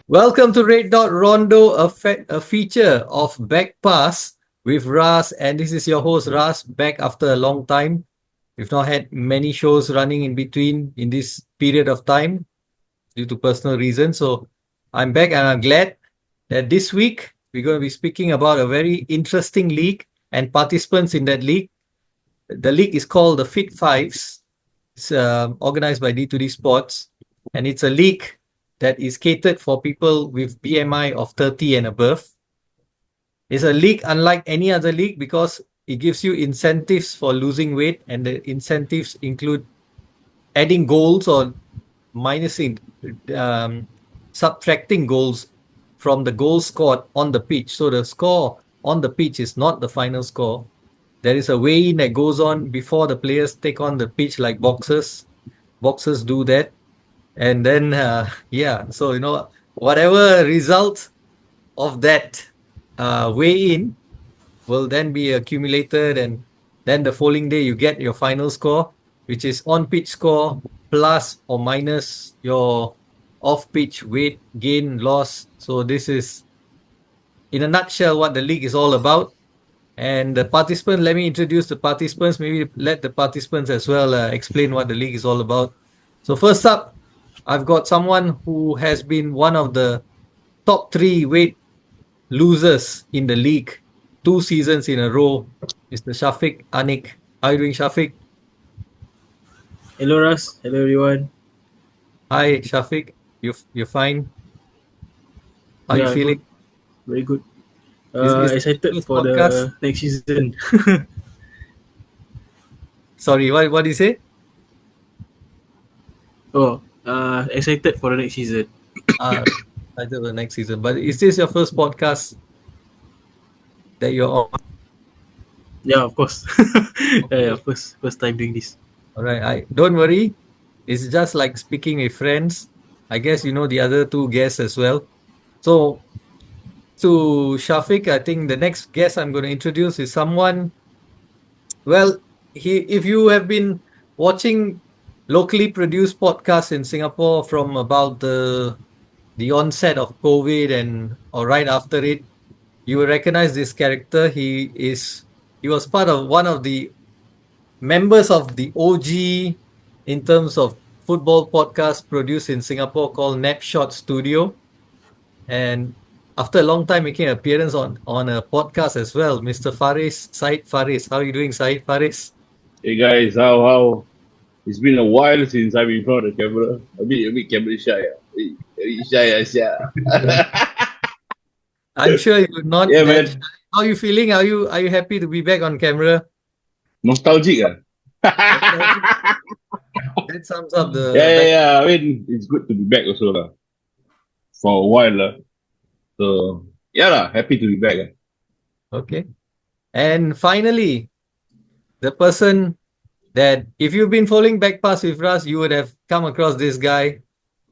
Welcome to Red Dot Rondo, a feature of Back Pass with Ras, and this is your host Ras, back after a long time. We've not had many shows running in between in this period of time due to personal reasons. So I'm back and I'm glad that this week we're going to be speaking about a very interesting league and participants in that league. The league is called the Fit5s. It's organized by D2D Sports, and it's a league that is catered for people with BMI of 30 and above. It's a league unlike any other league because it gives you incentives for losing weight, and the incentives include adding goals or minusing, subtracting goals from the goals scored on the pitch. So the score on the pitch is not the final score. There is a weigh-in that goes on before the players take on the pitch, like boxers. Boxers do that. And then, so, whatever result of that weigh-in will then be accumulated. And then the following day, you get your final score, which is on-pitch score plus or minus your off-pitch weight gain, loss. So this is, in a nutshell, what the league is all about. And the participants, let me introduce the participants. Maybe let the participants as well explain what the league is all about. So first up, I've got someone who has been one of the top 3 weight losers in the league 2 seasons in a row, Mr. Shafiq Anik. How are you doing, Shafiq? Hello Ras, hello everyone. Hi, Shafiq. You're fine? How are you feeling? Good. Very good. Is Excited for podcast? the next season. Sorry, what do you say? Excited for the next season. Excited for the next season. But is this your first podcast that you're on? Yeah, of course. First time doing this. All right. Don't worry. It's just like speaking with friends. I guess you know the other 2 guests as well. So to Shafiq, I think the next guest I'm going to introduce is someone. Well, if you have been watching locally produced podcasts in Singapore from about the onset of COVID or right after it, you will recognize this character. He was part of one of the members of the OG in terms of football podcast produced in Singapore called Napshot Studio. And after a long time making an appearance on a podcast as well, Mr. Faris, Said Faris. How are you doing, Said Faris? Hey guys, how? It's been a while since I've been in front of the camera. A bit camera shy. A bit shy. I'm sure you're not Yeah, that man. shy. How are you feeling? Are you happy to be back on camera? Nostalgic, ah. That sums up the Yeah. I mean, it's good to be back also, lah. For a while, lah. So, yeah, lah. Happy to be back. Okay. And finally, the person that if you've been following Backpass with us, you would have come across this guy.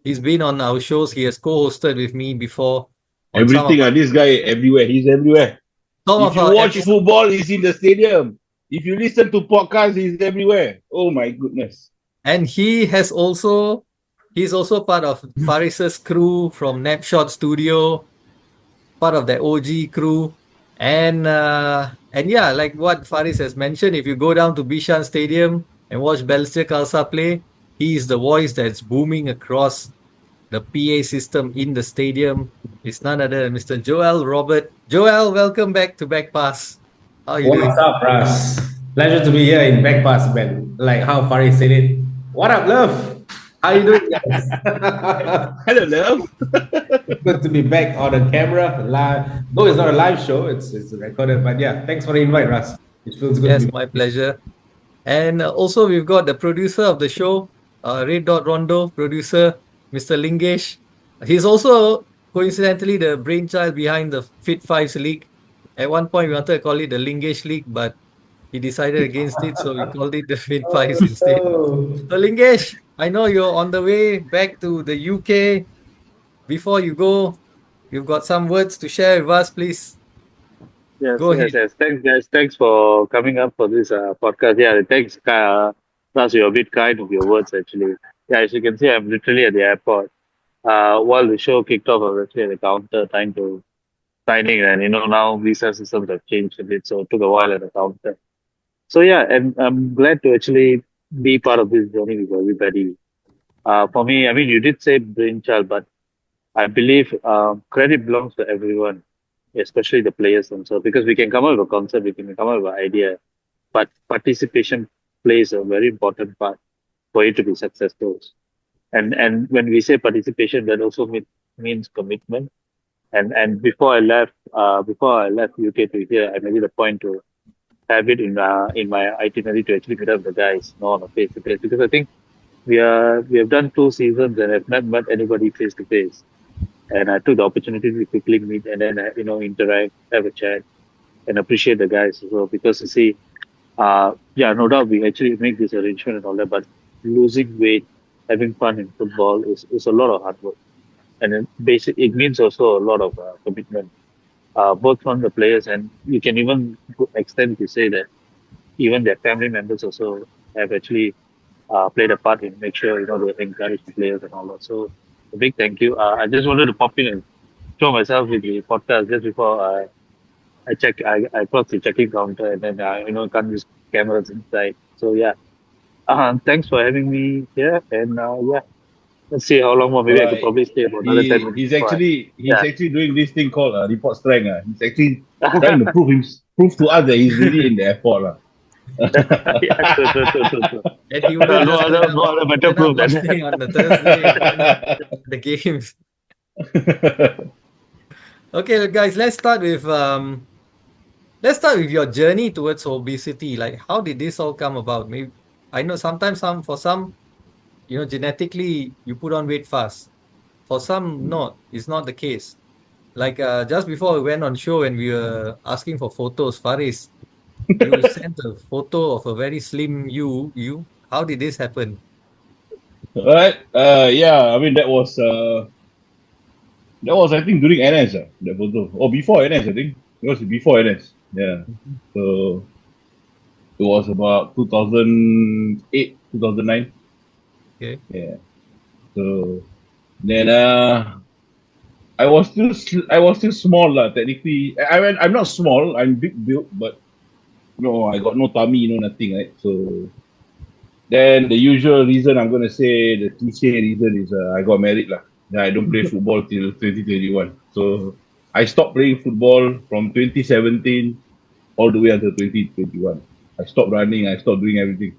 He's been on our shows. He has co-hosted with me before. On Everything, this guy everywhere. He's everywhere. some If of you our watch episodes. football, he's in the stadium. If you listen to podcasts, he's everywhere. Oh my goodness. And he's also part of Faris's crew from Napshot Studio, part of the OG crew. And yeah, like what Faris has mentioned, if you go down to Bishan Stadium and watch Balestier Khalsa play, he is the voice that's booming across the PA system in the stadium. It's none other than Mr. Joel Robert. Joel, welcome back to Backpass. How are you doing? What's up, Ras? Pleasure to be here in Backpass, man. Like how Faris said it. What up, love? How you doing, guys? Hello, love. Good to be back on the camera, live. No, it's not a live show. It's recorded. But yeah, thanks for the invite, Ras. It feels good Yes, to be my pleasure. And also we've got the producer of the show, Red Dot Rondo producer, Mr. Lingesh. He's also coincidentally the brainchild behind the Fit5s League. At one point we wanted to call it the Lingesh League, but he decided against it, so we called it the Fit5s instead. So Lingesh, I know you're on the way back to the UK. Before you go, you've got some words to share with us, please. Go ahead. Thanks, guys. Thanks for coming up for this podcast. Yeah, thanks. Plus, you're a bit kind of your words, actually. Yeah, as you can see, I'm literally at the airport. while the show kicked off, I was actually at the counter trying to signing, and now visa systems have changed a bit, so it took a while at the counter. So yeah, and I'm glad to actually be part of this journey with everybody. For me, I mean, you did say brainchild, but I believe credit belongs to everyone, especially the players themselves, because we can come up with a concept, we can come up with an idea, but participation plays a very important part for it to be successful. And when we say participation, that also means commitment. And before I left UK to here, I made it a point to have it in my itinerary to actually meet up with the guys, on a face to face, because I think we have done 2 seasons and have not met anybody face to face. And I took the opportunity to quickly meet and then interact, have a chat, and appreciate the guys as well. Because you see, yeah, no doubt we actually make this arrangement and all that, but losing weight, having fun in football is a lot of hard work, and it means also a lot of commitment, both from the players, and you can even extend to say that even their family members also have actually played a part in make sure they encourage the players and all that. So a big thank you. I just wanted to pop in and show myself with the podcast just before I crossed the checking counter, and then can't use cameras inside. So yeah, thanks for having me here, and yeah, let's see how long more. Maybe I could Alright. probably stay for another 10 minutes. He's Before actually yeah. doing this thing called report strength. He's actually trying to prove to us that he's really in the airport. Yeah, true. And he would have No just other, no other better turned up proof than last that. thing on the Thursday, turn up the games. Okay, guys, let's start with your journey towards obesity. Like, how did this all come about? Maybe I know sometimes for some, genetically you put on weight fast. For some, not. It's not the case. Like just before we went on show and we were asking for photos, Faris, you sent a photo of a very slim you. How did this happen? Right? Yeah. I mean, that was I think during NS. That photo, or before NS. I think it was before NS. Yeah. So it was about 2008, 2009. Okay. Yeah. So then I was still small lah. Technically, I'm not small. I'm big built, but no, I got no tummy, no nothing, right? So then the usual reason I'm gonna say, the cliche reason is I got married lah. Yeah, I don't play football till 2021. So I stopped playing football from 2017 all the way until 2021. I stopped running. I stopped doing everything.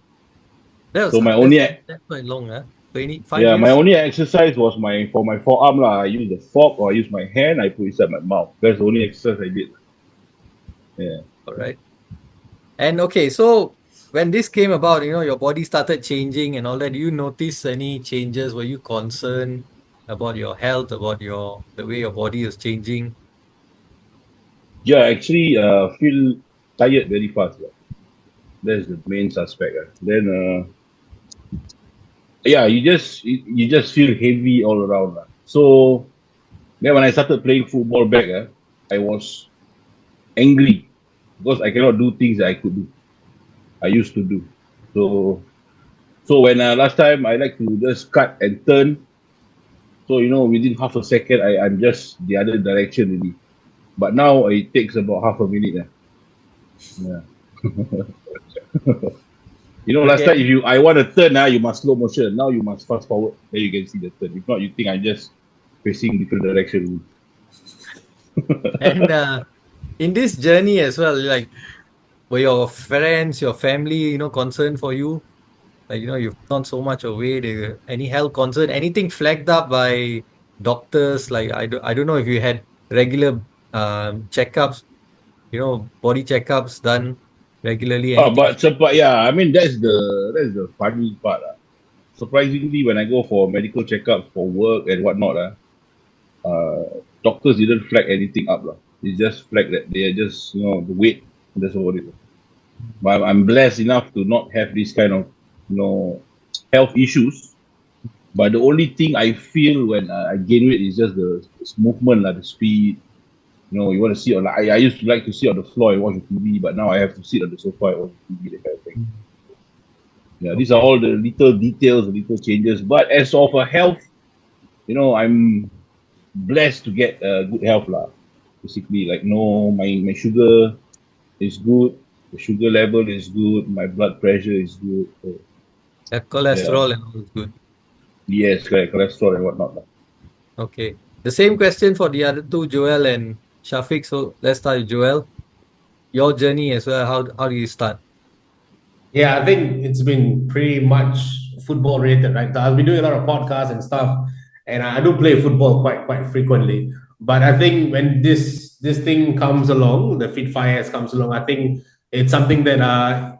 That was So that's quite long, huh? 25 my years. only exercise was for my forearm lah. I use the fork or I use my hand. I put inside my mouth. That's the only exercise I did. Yeah. All right. And okay, so when this came about, your body started changing and all that, do you notice any changes? Were you concerned about your health, about the way your body is changing? Yeah, actually, feel tired very fast. Yeah. That's the main suspect. Then, yeah, you just feel heavy all around. So then when I started playing football back, I was angry because I cannot do things that I used to do. So when last time I like to just cut and turn, so within half a second I'm just the other direction already. But now it takes about half a minute. Yeah. Last time if I want to turn, you must slow motion. Now you must fast forward. Then you can see the turn. If not, you think I'm just facing different direction. And in this journey as well, like, were your friends, your family, concerned for you? Like, you've not so much away. Any health concern, anything flagged up by doctors? Like, I don't know if you had regular checkups, body checkups done regularly. Anything? But yeah, I mean that's the funny part. Surprisingly, when I go for medical checkups for work and whatnot, doctors didn't flag anything up. They just flag that they are just the weight. That's what it is. But I'm blessed enough to not have this kind of health issues. But the only thing I feel when I gain weight is just the movement, the speed. You want to sit I used to like to sit on the floor and watch the TV, but now I have to sit on the sofa and watch the TV, that kind of thing. Yeah, these are all the little details, the little changes. But as of a health I'm blessed to get good health lah. Basically, like my sugar is good, the sugar level is good, my blood pressure is good. So, That yeah, cholesterol and all is good. yes, correct, cholesterol and whatnot lah. Okay. The same question for the other two, Joel and Shafiq. So let's start with Joel. Your journey as well. How do you start? Yeah, I think it's been pretty much football related, right? So I've been doing a lot of podcasts and stuff, and I do play football quite frequently. But I think when this thing comes along, the Fit5s comes along, I think it's something that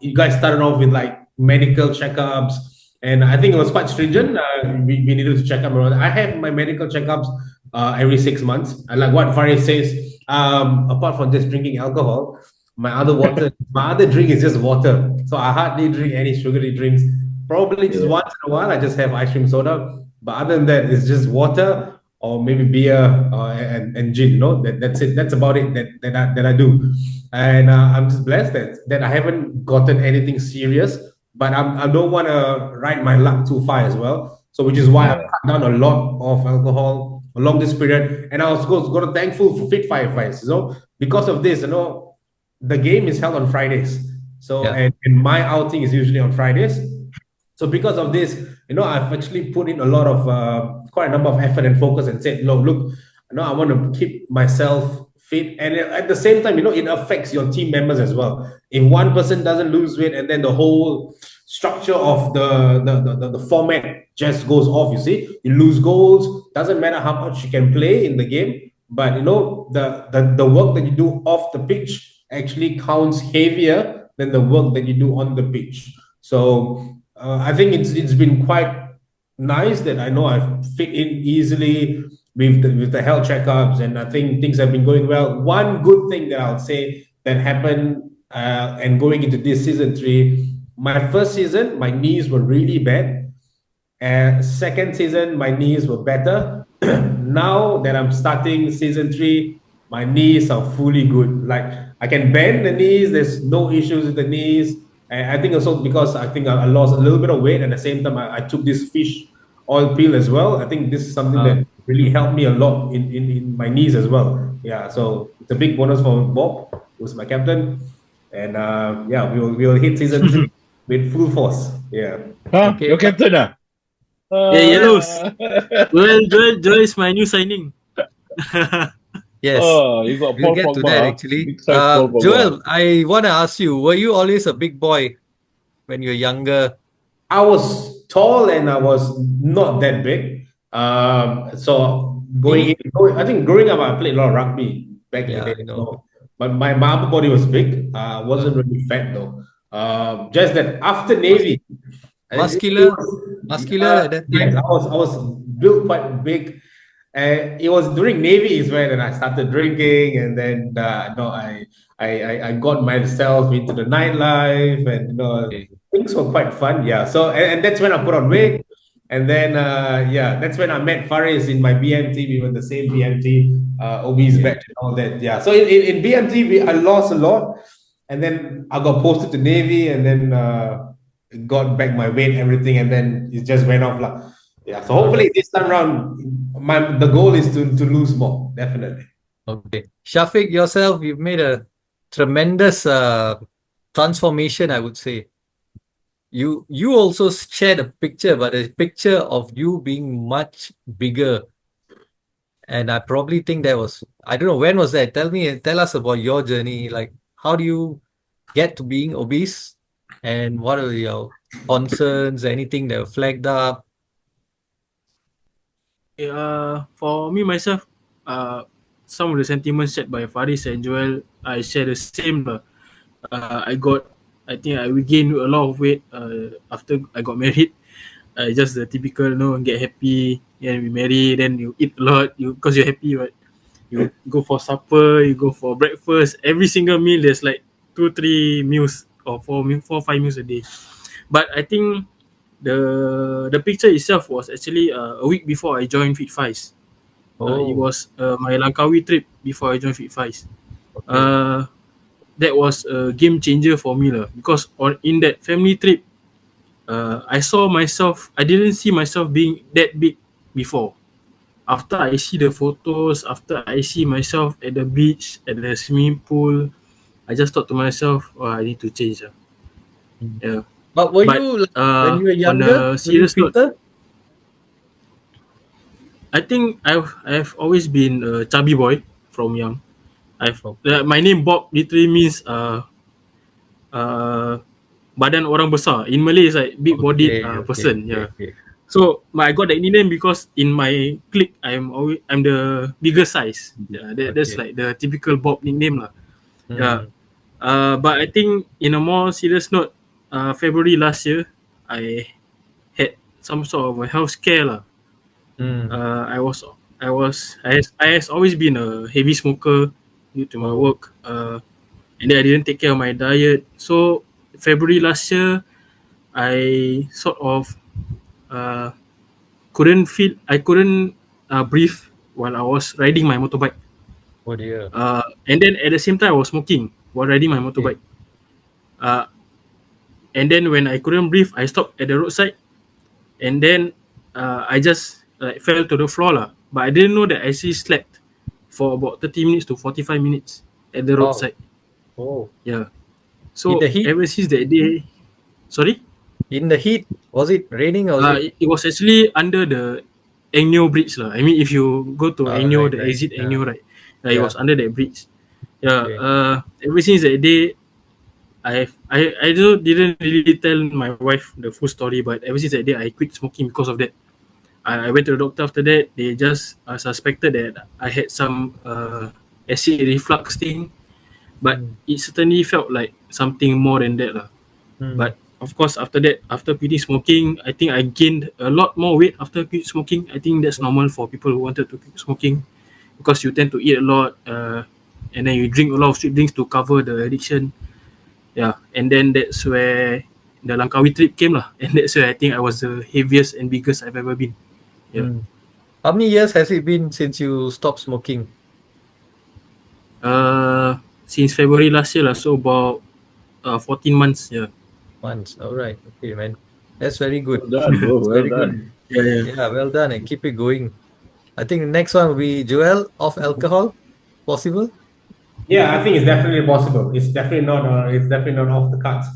you guys started off with like medical checkups, and I think it was quite stringent. We needed to check up. I have my medical checkups every 6 months. And like what Farid says, apart from just drinking alcohol, my other drink is just water. So I hardly drink any sugary drinks. Probably just Yeah, once in a while, I just have ice cream soda. But other than that, it's just water or maybe beer and gin. That's it. That's about it that I do. And I'm just blessed that I haven't gotten anything serious. But I don't want to ride my luck too far as well. So which is why I've yeah, cut down a lot of alcohol along this period. And I was going to thankful for Fit5s, because of this, the game is held on Fridays. So, Yeah. and my outing is usually on Fridays. So because of this, I've actually put in a lot of quite a number of effort and focus and said, look, I want to keep myself fit, and at the same time, it affects your team members as well. If one person doesn't lose weight, and then the whole structure of the format just goes off. You see, you lose goals. Doesn't matter how much you can play in the game, but the work that you do off the pitch actually counts heavier than the work that you do on the pitch. So I think it's been quite nice that I know I've fit in easily with the health checkups, and I think things have been going well. One good thing that I would say that happened, and going into this season 3, my first season, my knees were really bad. Second season, my knees were better. Now that I'm starting season 3, my knees are fully good. Like I can bend the knees. There's no issues with the knees. And I think also because I think I lost a little bit of weight, and at the same time I took this fish oil pill as well. I think this is something that really helped me a lot in my knees as well. Yeah, so it's a big bonus for Bob, who's my captain, and yeah, we will hit season 3 with full force. Yeah. huh? Okay. Your captain ah? Yeah, yellows. Ah. Joel is my new signing. Yes. Oh, you got We'll Paul get to Pogba, that huh? actually. Big size Paul Pogba. Joel, I want to ask you, were you always a big boy when you were younger? I was tall and I was not that big. So I think growing up, I played a lot of rugby back in the Yeah, day. I know. So, but my upper body was big. Wasn't Uh, really fat though. Just that after mus- Navy, it muscular, was, muscular at that yes, time. I was built quite big. It was during Navy is when I started drinking, and then no, I got myself into the nightlife, and Okay. things were quite fun. Yeah. So and that's when I put on weight, and then yeah, that's when I met Faris in my BMT. We were the same BMT, obese Yeah. batch and all that. Yeah. So in BMT, I lost a lot, and then I got posted to Navy, and then got back my weight, everything, and then it just went off lah. Yeah. So Uh, hopefully this time around, the goal is to lose more, definitely. okay. Shafiq, yourself, you've made a tremendous transformation, I would say. You also shared a picture, but a picture of you being much bigger. And I probably think that was, I don't know, when was that? Tell us about your journey. Like, how do you get to being obese? And what are your concerns, anything that were flagged up? For me myself, some of the sentiments shared by Faris and Joel, I share the same lah. I think I regained a lot of weight after I got married. Just the typical, get happy and we marry, then you eat a lot, because you're happy, right? You go for supper, you go for breakfast. Every single meal, there's like 2, 3 meals or 4, 5 meals a day. But I think the picture itself was actually a week before I joined Fit5s. It Oh, was my Langkawi trip before I joined Fit5s. okay. Uh, that was a game changer for me lah, because in that family trip, I saw myself. I didn't see myself being that big before. after I see the photos, after I see myself at the beach, at the swimming pool, I just thought to myself, oh, I need to change. Mm. Yeah. But were But you like, when you were on younger? a Were you serious note, fitter? I think I've always been a chubby boy from young. Okay. My name Bob literally means uh badan orang besar. In Malay, it's like big bodied Okay. Okay. person. Okay. Yeah. Okay. So I got that nickname because in my clique I'm the bigger size. Yeah, that's Okay. like the typical Bob nickname lah. Yeah. Mm. But I think in a more serious note, February last year, I had some sort of a health scare lah. Mm. Uh, I was I has always been a heavy smoker due to my Oh. work. And then I didn't take care of my diet. So February last year, I sort of uh, I couldn't breathe while I was riding my motorbike. Oh dear. And then at the same time, I was smoking while riding my Okay. motorbike. Uh, and then when I couldn't breathe, I stopped at the roadside, and then I just like fell to the floor lah. But I didn't know that I actually slept for about 30 minutes to 45 minutes at the Wow. roadside. Oh. Yeah. In So the heat? ever since that day, sorry, In the heat? Was it raining or was it? it was actually under the Engyo Bridge lah. I mean, if you go to Engyo, Right. the Right. exit Yeah. Engyo, right? It Yeah. was under that bridge. Yeah. Okay. Ever since that day, I didn't really tell my wife the full story, but ever since that day, I quit smoking because of that. I went to the doctor after that. They just suspected that I had some acid reflux thing, but Mm. it certainly felt like something more than that lah. Mm. But of course, after that, after quitting smoking, I think I gained a lot more weight after quit smoking. I think that's normal for people who wanted to quit smoking because you tend to eat a lot, and then you drink a lot of sweet drinks to cover the addiction. Yeah, and then that's where the Langkawi trip came lah, and that's where I think I was the heaviest and biggest I've ever been. Yeah. Mm. How many years has it been since you stopped smoking? Since February last year lah, so about 14 months. Yeah. Months. All right. Okay, man. That's very good. Well done, bro. It's Well very good. done. Yeah. Yeah, well done and keep it going. I think the next one will be Joel off alcohol. Possible? Yeah, I think it's definitely possible. It's definitely not. It's definitely not off the cards.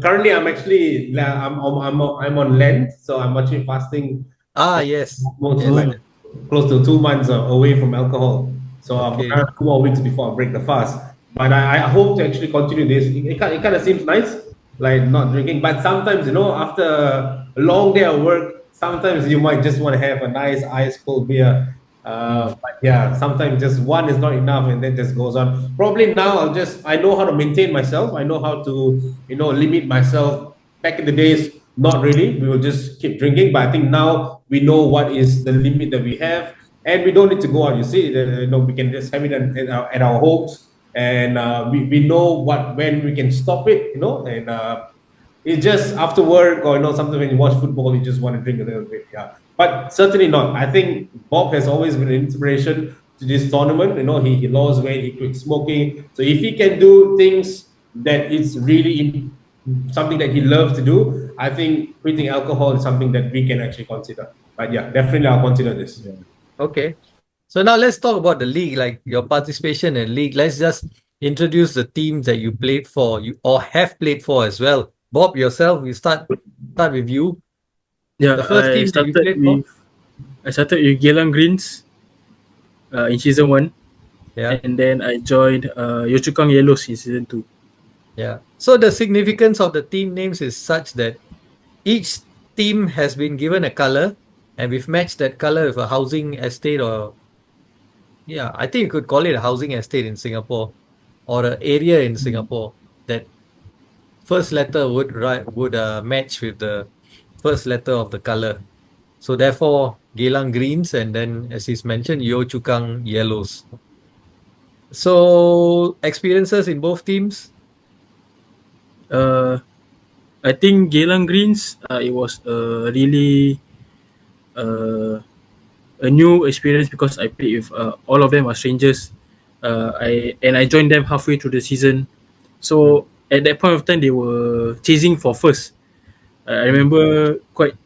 Currently, I'm actually I'm on Lent, so I'm actually fasting Yes. almost Yes. like close to 2 months away from alcohol. So Okay. I've got 2 more weeks before I break the fast. But I hope to actually continue this. It kind of seems nice, like not drinking. But sometimes, after a long day of work, sometimes you might just want to have a nice ice cold beer. But yeah, sometimes just one is not enough, and then just goes on. Probably now I know how to maintain myself. I know how to limit myself. Back in the days, not really. We will just keep drinking. But I think now we know what is the limit that we have, and we don't need to go out. You see, we can just have it at our homes, and we know when we can stop it. And it's just after work, or sometimes when you watch football, you just want to drink a little bit. Yeah, but certainly not. I think Bob has always been an inspiration to this tournament. He lost weight, he quit smoking. So if he can do things that it's really something that he loves to do, I think quitting alcohol is something that we can actually consider. But yeah, definitely I'll consider this. Yeah. Okay. So now let's talk about the league, like your participation in league. Let's just introduce the teams that you played for, you or have played for as well. Bob, yourself, we start with you. Yeah. The first team that you played for? I started with Geylang Greens in season 1, Yeah. and then I joined Yio Chu Kang Yellows in season 2. Yeah. So the significance of the team names is such that each team has been given a color, and we've matched that color with a housing estate, or I think you could call it a housing estate in Singapore, or an area in Singapore that first letter would match with the first letter of the color. So therefore, Geylang Greens, and then as he's mentioned, Yio Chu Kang Yellows. So experiences in both teams. I think Geylang Greens, it was really a new experience because I played with all of them are strangers. I joined them halfway through the season. So at that point of time, they were chasing for first. I remember quite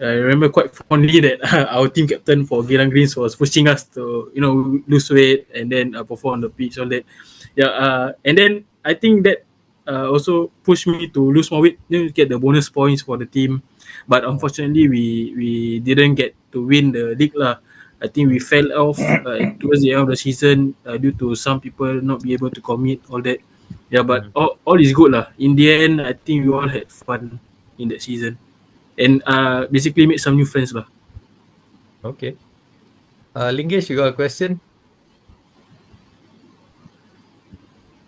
I remember quite fondly that our team captain for Geylang Greens was pushing us to, lose weight and then perform on the pitch, all that. Yeah, and then I think that also pushed me to lose more weight, get the bonus points for the team. But unfortunately, we didn't get to win the league lah. I think we fell off towards the end of the season due to some people not be able to commit all that. Yeah, but all is good lah. In the end, I think we all had fun in that season and basically made some new friends lah. Okay. Lingesh, you got a question?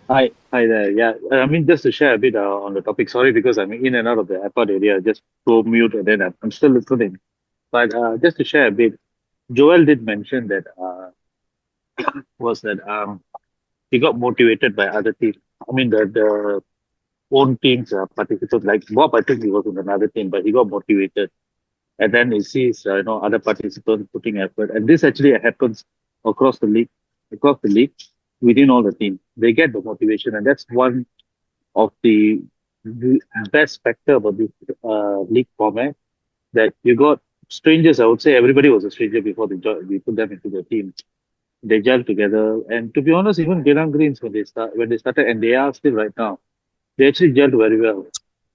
Hi there. Yeah, I mean, just to share a bit on the topic. Sorry, because I'm in and out of the airport area. Just go mute and then I'm still listening. But just to share a bit, Joel did mention that was that he got motivated by other teams. I mean, the own teams participants. Like Bob, I think he was in another team, but he got motivated, and then he sees other participants putting effort, and this actually happens across the league, across the league within all the teams. They get the motivation, and that's one of the best factor about this league format, that you got strangers. I would say everybody was a stranger before we put them into the team. They gel together, and to be honest, even Geylang Greens when they started, and they are still right now, they actually gelled very well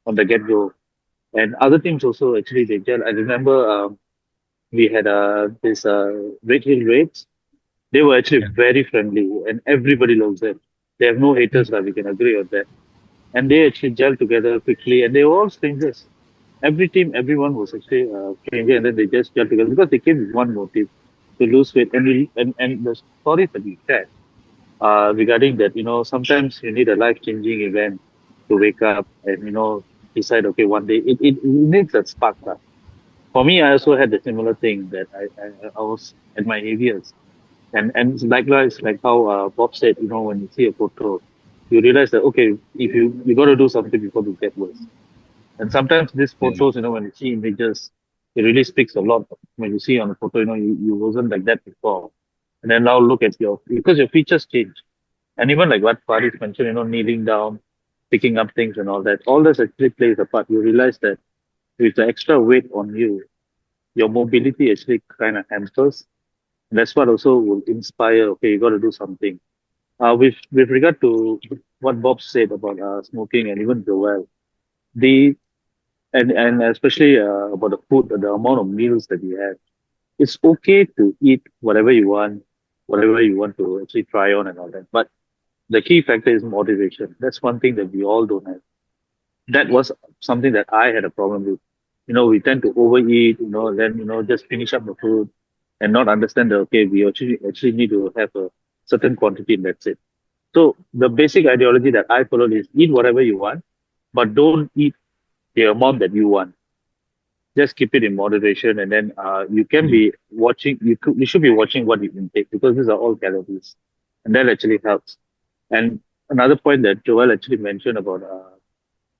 on the get go. And other teams also actually they gel. I remember we had this Red Hill Raids. They were actually very friendly, and everybody loves them. They have no haters, we can agree on that. And they actually gel together quickly, and they were all strangers. Every team, everyone was actually stranger, and then they just gel together because they came with one motive, to lose weight. And the stories that we shared regarding that, sometimes you need a life changing event to wake up and decide, okay, one day it needs that spark. For me, I also had the similar thing that I was at my heaviest. And likewise, like how Bob said, when you see a photo, you realize that, okay, if you got to do something before you get worse. And sometimes these photos, when you see images, it really speaks a lot. When you see on a photo, you wasn't like that before. And then now look at because your features change. And even like what Faris mentioned, kneeling down, picking up things and all that, all this actually plays a part. You realize that with the extra weight on you, your mobility actually kind of hampers. And that's what also will inspire, okay, you got to do something. With regard to what Bob said about smoking and even Joel, the and especially about the food, the amount of meals that you have, it's okay to eat whatever you want to actually try on and all that. But the key factor is motivation. That's one thing that we all don't have. That was something that I had a problem with. We tend to overeat, then, just finish up the food and not understand that, okay, we actually need to have a certain quantity and that's it. So the basic ideology that I followed is eat whatever you want, but don't eat the amount that you want. Just keep it in moderation, and then you can be watching. You should be watching what you intake, because these are all calories, and that actually helps. And another point that Joel actually mentioned about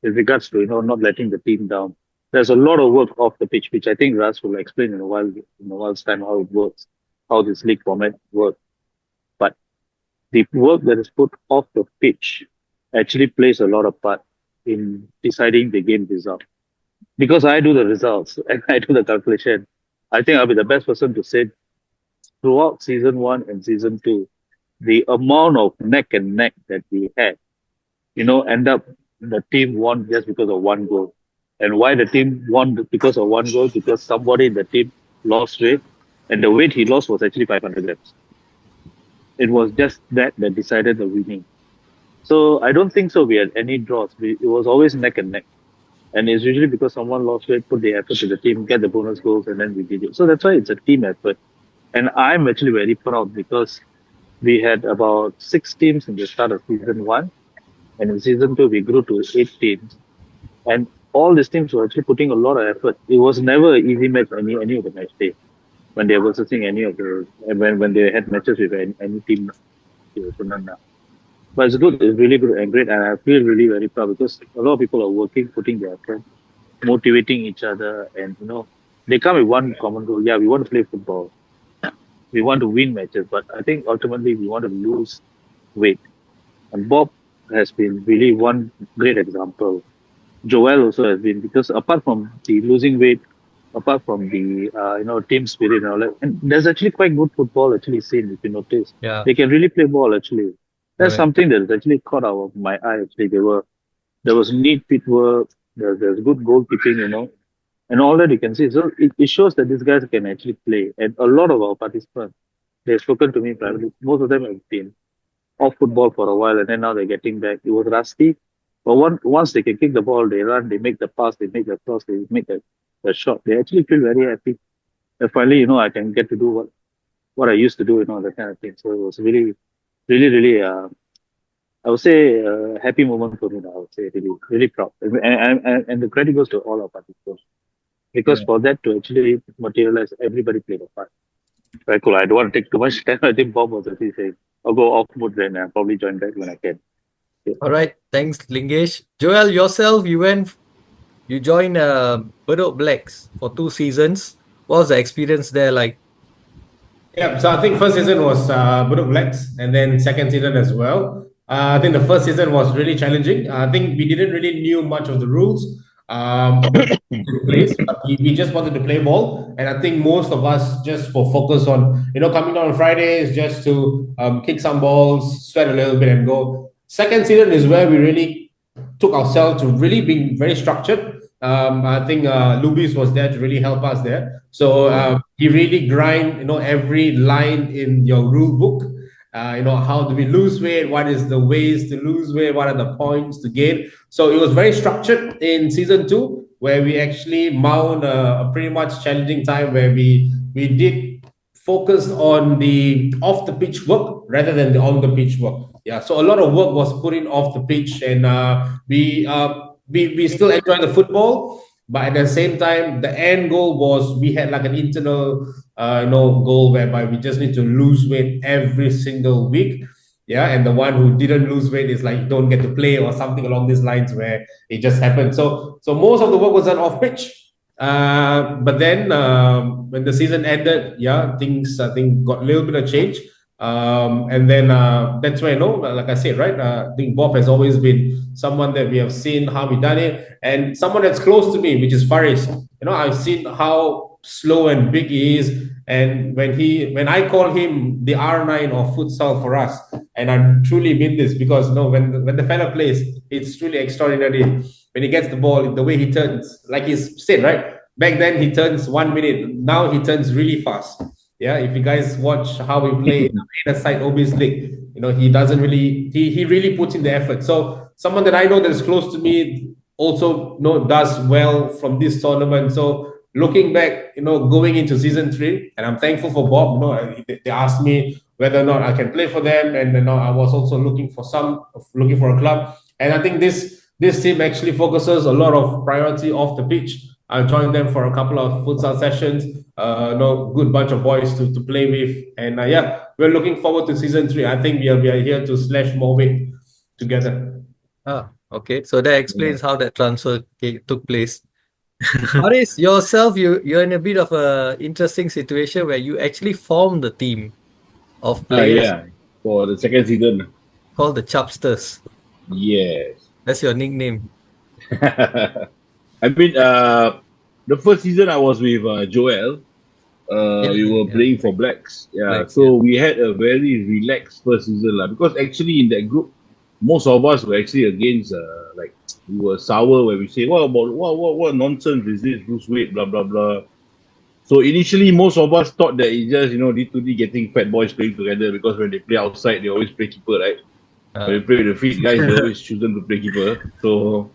with regards to not letting the team down. There's a lot of work off the pitch, which I think Ras will explain in a while's time how it works, how this league format works. But the work that is put off the pitch actually plays a lot of part in deciding the game result. Because I do the results and I do the calculation, I think I'll be the best person to say throughout season one and season two, the amount of neck and neck that we had, end up the team won just because of one goal. And why the team won because of one goal? Because somebody in the team lost weight, and the weight he lost was actually 500 grams. It was just that decided the winning. So I don't think so. We had any draws. It was always neck and neck. And it's usually because someone lost weight, put the effort to the team, get the bonus goals, and then we did it. So that's why it's a team effort. And I'm actually very proud because we had about 6 teams in the start of season one. And in season two, we grew to 8 teams. And all these teams were actually putting a lot of effort. It was never an easy match any of the match day when they were assisting any of the when they had matches with any team. But it's good, it's really good and great, and I feel really very proud because a lot of people are working, putting their effort, motivating each other, and they come with one common goal. Yeah, we want to play football, we want to win matches, but I think ultimately we want to lose weight. And Bob has been really one great example. Joel also has been, because apart from the losing weight, apart from the team spirit and all that. And there's actually quite good football actually seen if you notice. Yeah, They can really play ball actually. That's correct. something that actually caught out of my eye actually. There was neat fit work, there's good goalkeeping, and all that you can see. So it shows that these guys can actually play. And a lot of our participants, they've spoken to me privately. Most of them have been off football for a while, and then now they're getting back. It was rusty, but once they can kick the ball, they run, they make the pass, they make the cross, they make the shot. They actually feel very happy. And finally, I can get to do what I used to do, that kind of thing. So it was really, really, really, I would say, a happy moment for me. I would say, really, really proud, and the credit goes to all our participants because Yeah. for that to actually materialize, everybody played a part. Very cool. I don't want to take too much time. I think Bob was actually saying, I'll go off mode then. I'll probably join back when I can. Yeah. All right. Thanks, Lingesh. Joel, yourself, you joined Bedok Blacks for 2 seasons. What was the experience there like? Yeah, so I think first season was Bedok Blacks, and then second season as well. I think the first season was really challenging. I think we didn't really knew much of the rules, what to place, but we just wanted to play ball. And I think most of us just were focused on, coming down on Fridays just to kick some balls, sweat a little bit, and go. Second season is where we really took ourselves to really being very structured. I think Lubis was there to really help us there. So he really grind, every line in your rule book. How do we lose weight? What is the ways to lose weight? What are the points to gain? So it was very structured in season two, where we actually mount a pretty much challenging time where we did focus on the off the pitch work rather than the on the pitch work. Yeah, so a lot of work was put in off the pitch, and we still enjoy the football, but at the same time, the end goal was we had like an internal goal whereby we just need to lose weight every single week. Yeah, and the one who didn't lose weight is like don't get to play or something along these lines where it just happened. So most of the work was done off pitch. But then when the season ended, yeah, things I think got a little bit of change. And then that's why, like I said, right? I think Bob has always been someone that we have seen how he done it, and someone that's close to me, which is Faris. I've seen how slow and big he is, and when I call him the R9 of futsal for us, and I truly mean this because when the fella plays, it's truly extraordinary. When he gets the ball, the way he turns, like he's said, right? Back then he turns 1 minute. Now he turns really fast. Yeah, if you guys watch how we play in the side OBS League, he doesn't really he really puts in the effort. So someone that I know that is close to me also does well from this tournament. So looking back, going into season three, and I'm thankful for Bob. They asked me whether or not I can play for them, and I was also looking for a club, and I think this team actually focuses a lot of priority off the pitch. I joined them for a couple of futsal sessions. No good bunch of boys to play with, and yeah, we're looking forward to season three. I think we are here to slash more weight together. Okay. So that explains how that transfer took place. Haris, yourself, you're in a bit of a interesting situation where you actually formed the team of players Yeah, for the second season. called the Chubsters. Yes. That's your nickname. I mean, the first season I was with Joel. We were playing for Blacks. Yeah, Blacks, so we had a very relaxed first season because actually in that group, most of us were actually against like we were sour where we say, what nonsense is this? Lose weight, blah blah blah. So initially, most of us thought that it's just D2D getting fat boys playing together because when they play outside, they always play keeper, right? When they play with the fit guys, they always choose them to play keeper. So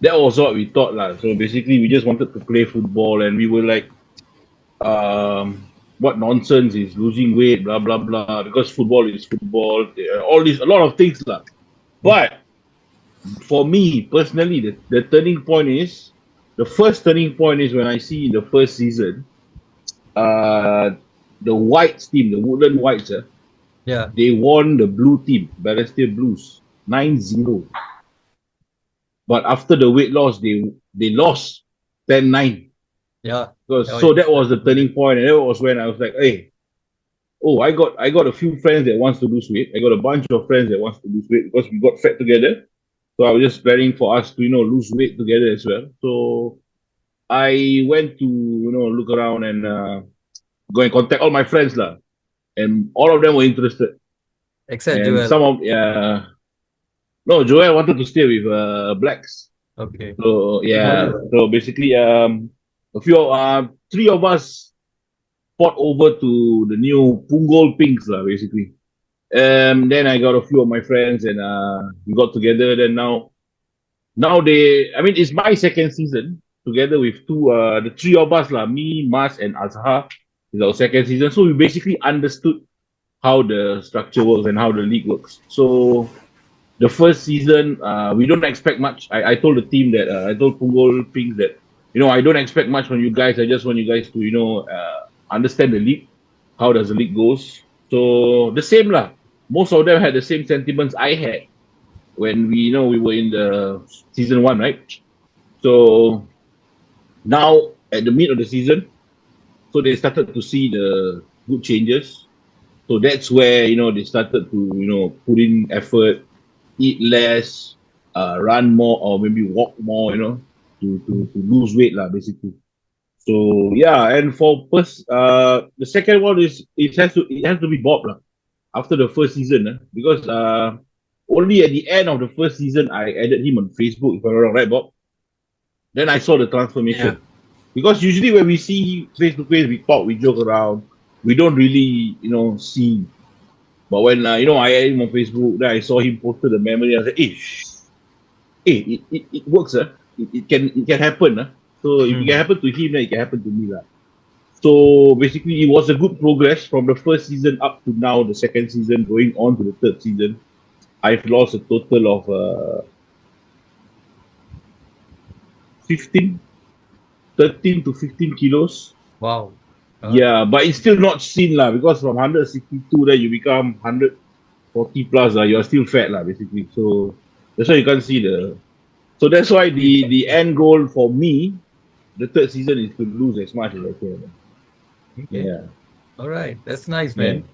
that was what we thought lah. So basically, we just wanted to play football, and we were like, what nonsense is losing weight, blah blah blah. Because football is football. All these, a lot of things lah. But for me personally, the turning point is the first turning point is when I see in the first season, the Whites team, the Woodland Whites, Yeah. they won the blue team, Balestier Blues, 9-0. But after the weight loss, they lost 10-9. Yeah. So that was the turning point, and that was when I was like, hey, I got a few friends that wants to lose weight. I got a bunch of friends that wants to lose weight because we got fat together. So I was just planning for us to lose weight together as well. So I went to look around and go and contact all my friends lah, and all of them were interested. Except And Joel. some of no, Joel wanted to stay with Blacks. Okay. So yeah, Oh, so basically a few three of us fought over to the new Punggol Pinks lah, basically. Then I got a few of my friends and we got together. Then now I mean, it's my second season together with the three of us lah, me, Mas, and Azhar. Is our second season, so we basically understood how the structure works and how the league works. So the first season, we don't expect much. I told the team that I told Punggol Pinks that I don't expect much from you guys. I just want you guys to understand the league, how does the league goes. So the same lah. Most of them had the same sentiments I had when we were in the season one, right? So now at the mid of the season, so they started to see the good changes. So that's where they started to put in effort, eat less, run more, or maybe walk more, to lose weight lah, basically. So yeah, and the second one is it has to be Bob lah. After the first season, because only at the end of the first season I added him on Facebook, if I'm not wrong, right, Bob? Then I saw the transformation. Because usually when we see face to face, we talk, we joke around, we don't really see. But when I added him on Facebook, then I saw him posted the memory. I said, it works, it can happen. So if it can happen to him, then it can happen to me lah. So basically, it was a good progress from the first season up to now, the second season, going on to the third season. I've lost a total of 15, 13 to 15 kilos. Wow. Yeah, but it's still not seen lah, because from 162 then you become 140 plus lah. You are still fat lah, basically. So that's why you can't see the. So that's why the end goal for me, the third season, is to lose as much as I can. Okay. Yeah. All right. That's nice, man.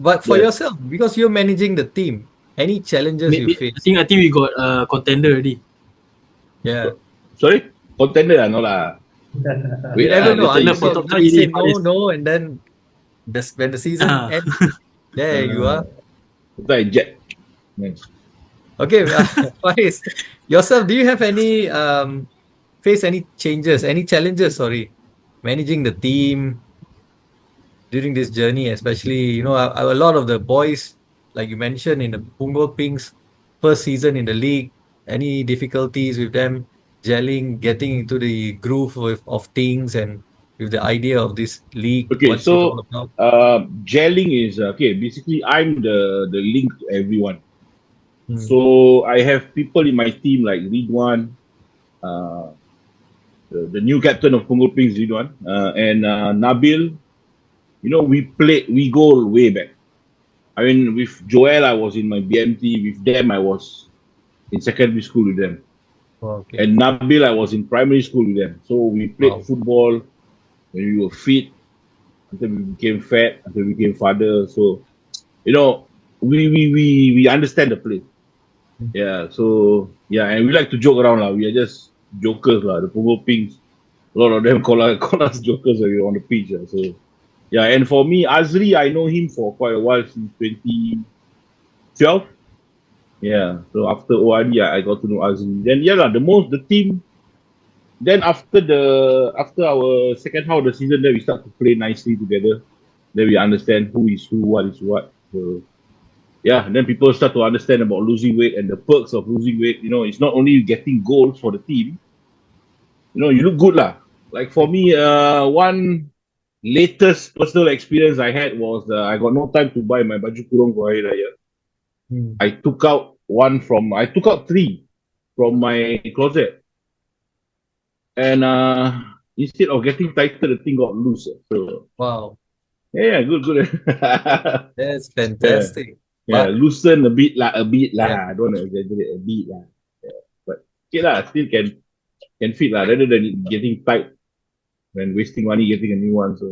But for Yeah. yourself, because you're managing the team, any challenges you I face? think we got contender already. Yeah. Sorry, contender lah, no lah. We never know. later Until for top now you three, say no, and then when the season ends, there you are. Later I jet. Nice. Okay, Faiz, yourself, do you have any face any changes, any challenges? Sorry, managing the team during this journey, especially a lot of the boys, like you mentioned in the Punggol Pinks first season in the league. Any difficulties with them gelling, getting into the groove of things, and with the idea of this league? Okay, What's it all so about? gelling is okay. Basically, I'm the link to everyone. Hmm. So I have people in my team like Ridwan, the new captain of Punggol Pinks, Ridwan, and Nabil. We go way back. I mean, with Joel, I was in my BMT. With them, I was in secondary school with them. Okay. And Nabil, I was in primary school with them. So we played football when we were fit, until we became fat, until we became father. So, we understand the play. Yeah. So yeah, and we like to joke around lah. We are just jokers lah. The Punggol Pinks, a lot of them call us jokers when we're on the pitch. So yeah, and for me, Azri, I know him for quite a while, since 2012. Yeah. So after ORD, I got to know Azri. Then the team. Then after our second half of the season, then we start to play nicely together. Then we understand who is who, what is what. So yeah, and then people start to understand about losing weight and the perks of losing weight. It's not only getting goals for the team. You look good lah. Like for me, one latest personal experience I had was I got no time to buy my baju kurung for Hari Raya. I took out three from my closet. And instead of getting tighter, the thing got loose. So Wow, yeah, good. that's fantastic. Yeah, But loosen a bit lah. Yeah. I don't want to exaggerate, a bit lah. Yeah. But okay lah, still can fit lah, rather than getting tight and wasting money getting a new one. So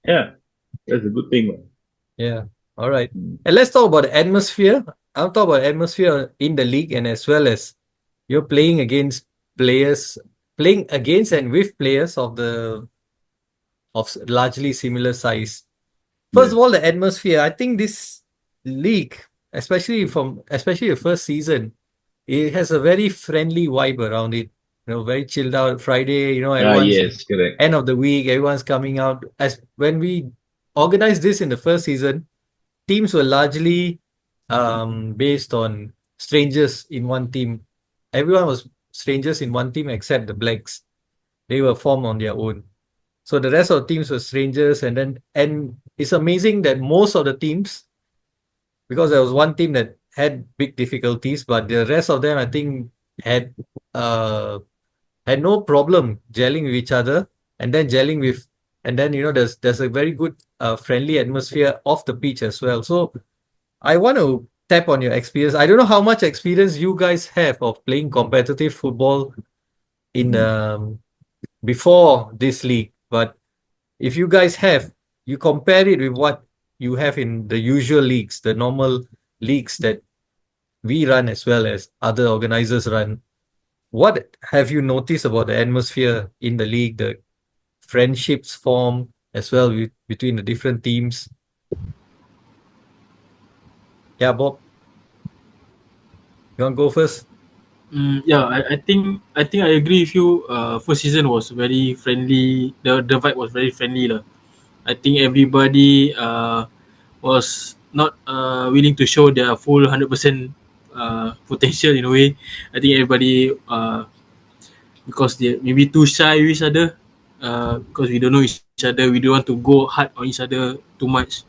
yeah, that's a good thing, man. Yeah. All right. And let's talk about the atmosphere. I'll talk about atmosphere in the league, and as well as you're playing against players playing against and with players of largely similar size. First Yeah. of all, the atmosphere. I think this league, especially the first season, it has a very friendly vibe around it. Very chilled out. Friday, Ah, everyone's yes, correct. end of the week, everyone's coming out. As when we organized this in the first season, teams were largely based on strangers in one team. Everyone was strangers in one team except the Blacks. They were formed on their own. So the rest of the teams were strangers, and it's amazing that most of the teams, because there was one team that had big difficulties, but the rest of them I think had uh had no problem gelling with each other, and then gelling with, and then there's a very good friendly atmosphere off the pitch as well. So I want to tap on your experience. I don't know how much experience you guys have of playing competitive football in before this league, but if you guys have, you compare it with what you have in the usual leagues, the normal leagues that we run as well as other organizers run. What have you noticed about the atmosphere in the league, the friendships formed as well between the different teams? Yeah, Bob, you want to go first? Yeah, I think I agree with you. First season was very friendly. The vibe was very friendly lah. I think everybody was not willing to show their full 100% potential in a way. I think everybody because they maybe too shy with each other, because we don't know each other, we don't want to go hard on each other too much.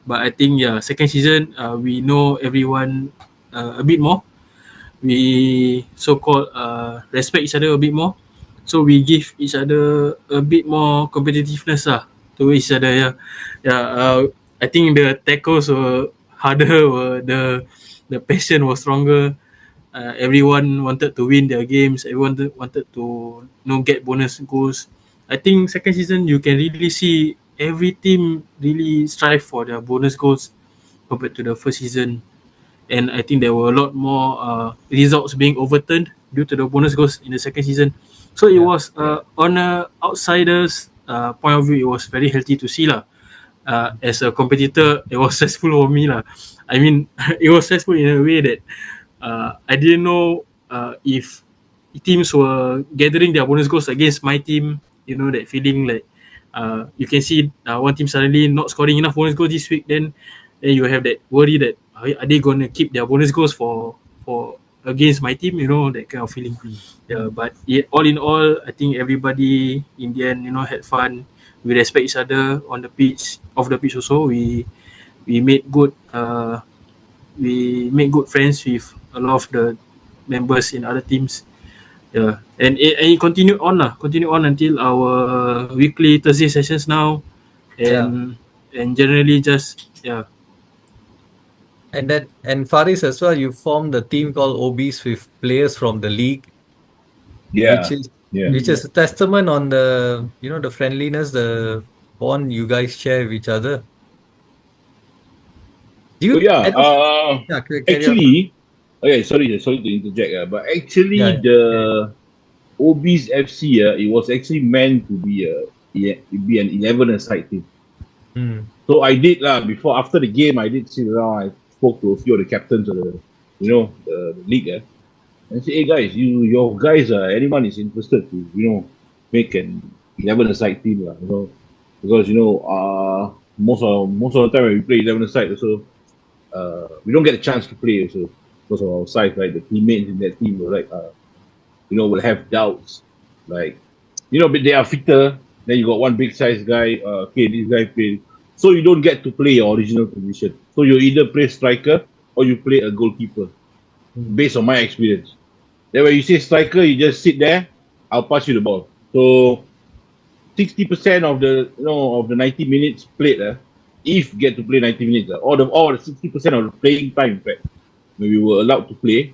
But I think yeah, second season we know everyone a bit more. We so-called respect each other a bit more, so we give each other a bit more competitiveness to each other. Yeah. I think the tackles were harder, were the passion was stronger. Everyone wanted to win their games. Everyone wanted to get bonus goals. I think second season you can really see every team really strive for their bonus goals compared to the first season. And I think there were a lot more results being overturned due to the bonus goals in the second season. So it Yeah. was on a outsider's point of view, it was very healthy to see lah. As a competitor, it was stressful for me lah. I mean, it was stressful in a way that I didn't know if teams were gathering their bonus goals against my team. You know that feeling like you can see one team suddenly not scoring enough bonus goals this week. Then you have that worry that are they gonna keep their bonus goals for against my team? You know that kind of feeling. Yeah, but all in all, I think everybody in the end, had fun. We respect each other on the pitch, off the pitch also. We made good friends with a lot of the members in other teams. Yeah, and it continued on until our weekly Thursday sessions now, Yeah. and generally just yeah. And Faris as well, you formed a team called OBs with players from the league, which Yeah. is Yeah. which is a testament on the friendliness, the bond you guys share with each other. Do So you? yeah, I don't, yeah, carry on. actually, okay, sorry to interject, but Yeah, actually yeah. the OB's FC, it was actually meant to be an 11-a-side team. Mm. So I did before after the game, I did sit around. I spoke to a few of the captains of the league, and say, hey guys, your guys, anyone is interested to make an 11-a-side team, because most of the time when we play 11-a-side also, we don't get a chance to play also because of our size, right? The teammates in that team will will have doubts, like but they are fitter. Then you got one big size guy. Okay, this guy play, so you don't get to play your original position. So you either play striker or you play a goalkeeper, based on my experience. Then when you say striker, you just sit there. I'll pass you the ball. So 60% of the 90 minutes played, if get to play 90 minutes, all the 60% of the playing time, in fact, when we were allowed to play,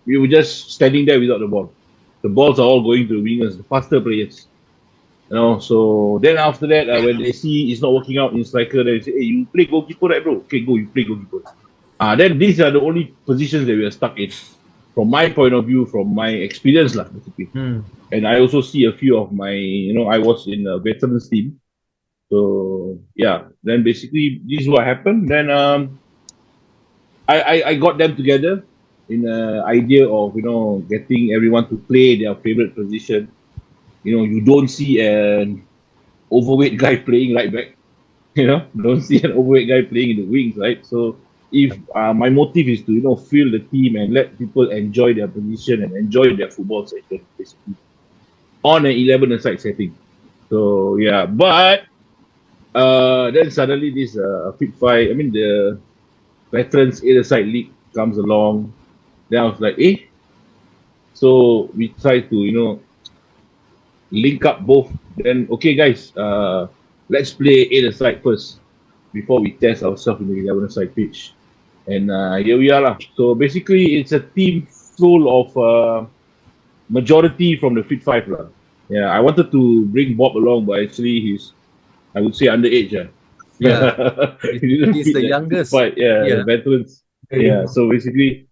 we were just standing there without the ball. The balls are all going to the wingers, the faster players. So then after that, when they see it's not working out in striker, they say, hey, you play goalkeeper, right, bro? Okay, go, you play goalkeeper. Then these are the only positions that we are stuck in. from my point of view, from my experience, lah, basically. And I also see a few of my, I was in a veterans team. So yeah, then basically this is what happened. Then I got them together in an idea of getting everyone to play their favorite position. You don't see an overweight guy playing right back. Don't see an overweight guy playing in the wings, right? So if my motive is to fill the team and let people enjoy their position and enjoy their football session, basically on an 11-a-side setting. So yeah, but then suddenly this Fit5, I mean the Veterans 8-a-side League comes along. Then I was like, so we try to link up both. Then okay guys, let's play 8-a-side first before we test ourselves in the 11-a-side pitch. And here we are lah. So basically it's a team full of majority from the Fit5 lah. Yeah, I wanted to bring Bob along, but actually he's, I would say, underage. Yeah. He's the youngest. The veterans. Yeah, so basically,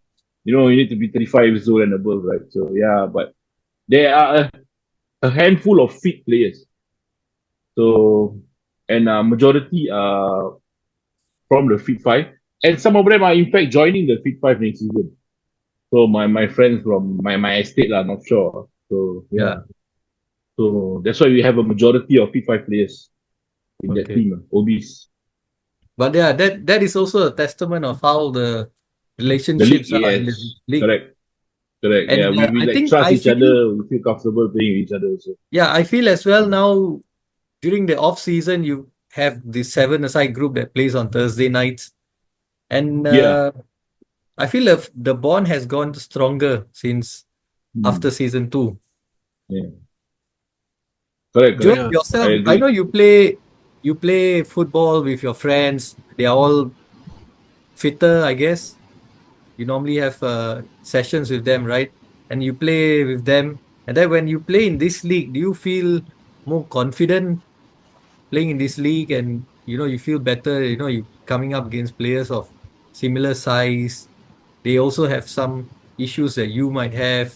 you need to be 35 years old and above, right? So yeah, but there are a handful of fit players. So, and majority are from the Fit5, and some of them are in fact joining the Fit5 next season. So my friends from my estate lah, North Shore. So yeah. So that's why we have a majority of Fit5 players in that team, obese. But yeah, that is also a testament of how the relationships are in the league. Correct. And, yeah, we like trust each other. We feel comfortable playing with each other also. Yeah, I feel as well now during the off season you have the 7-a-side group that plays on Thursday nights, and I feel the bond has gone stronger since after season 2. Yeah. Correct. Joel, yourself, I know you play football with your friends. They are all fitter, I guess. You normally have sessions with them, right? And you play with them. And then when you play in this league, do you feel more confident playing in this league? And you feel better. You coming up against players of similar size. They also have some issues that you might have.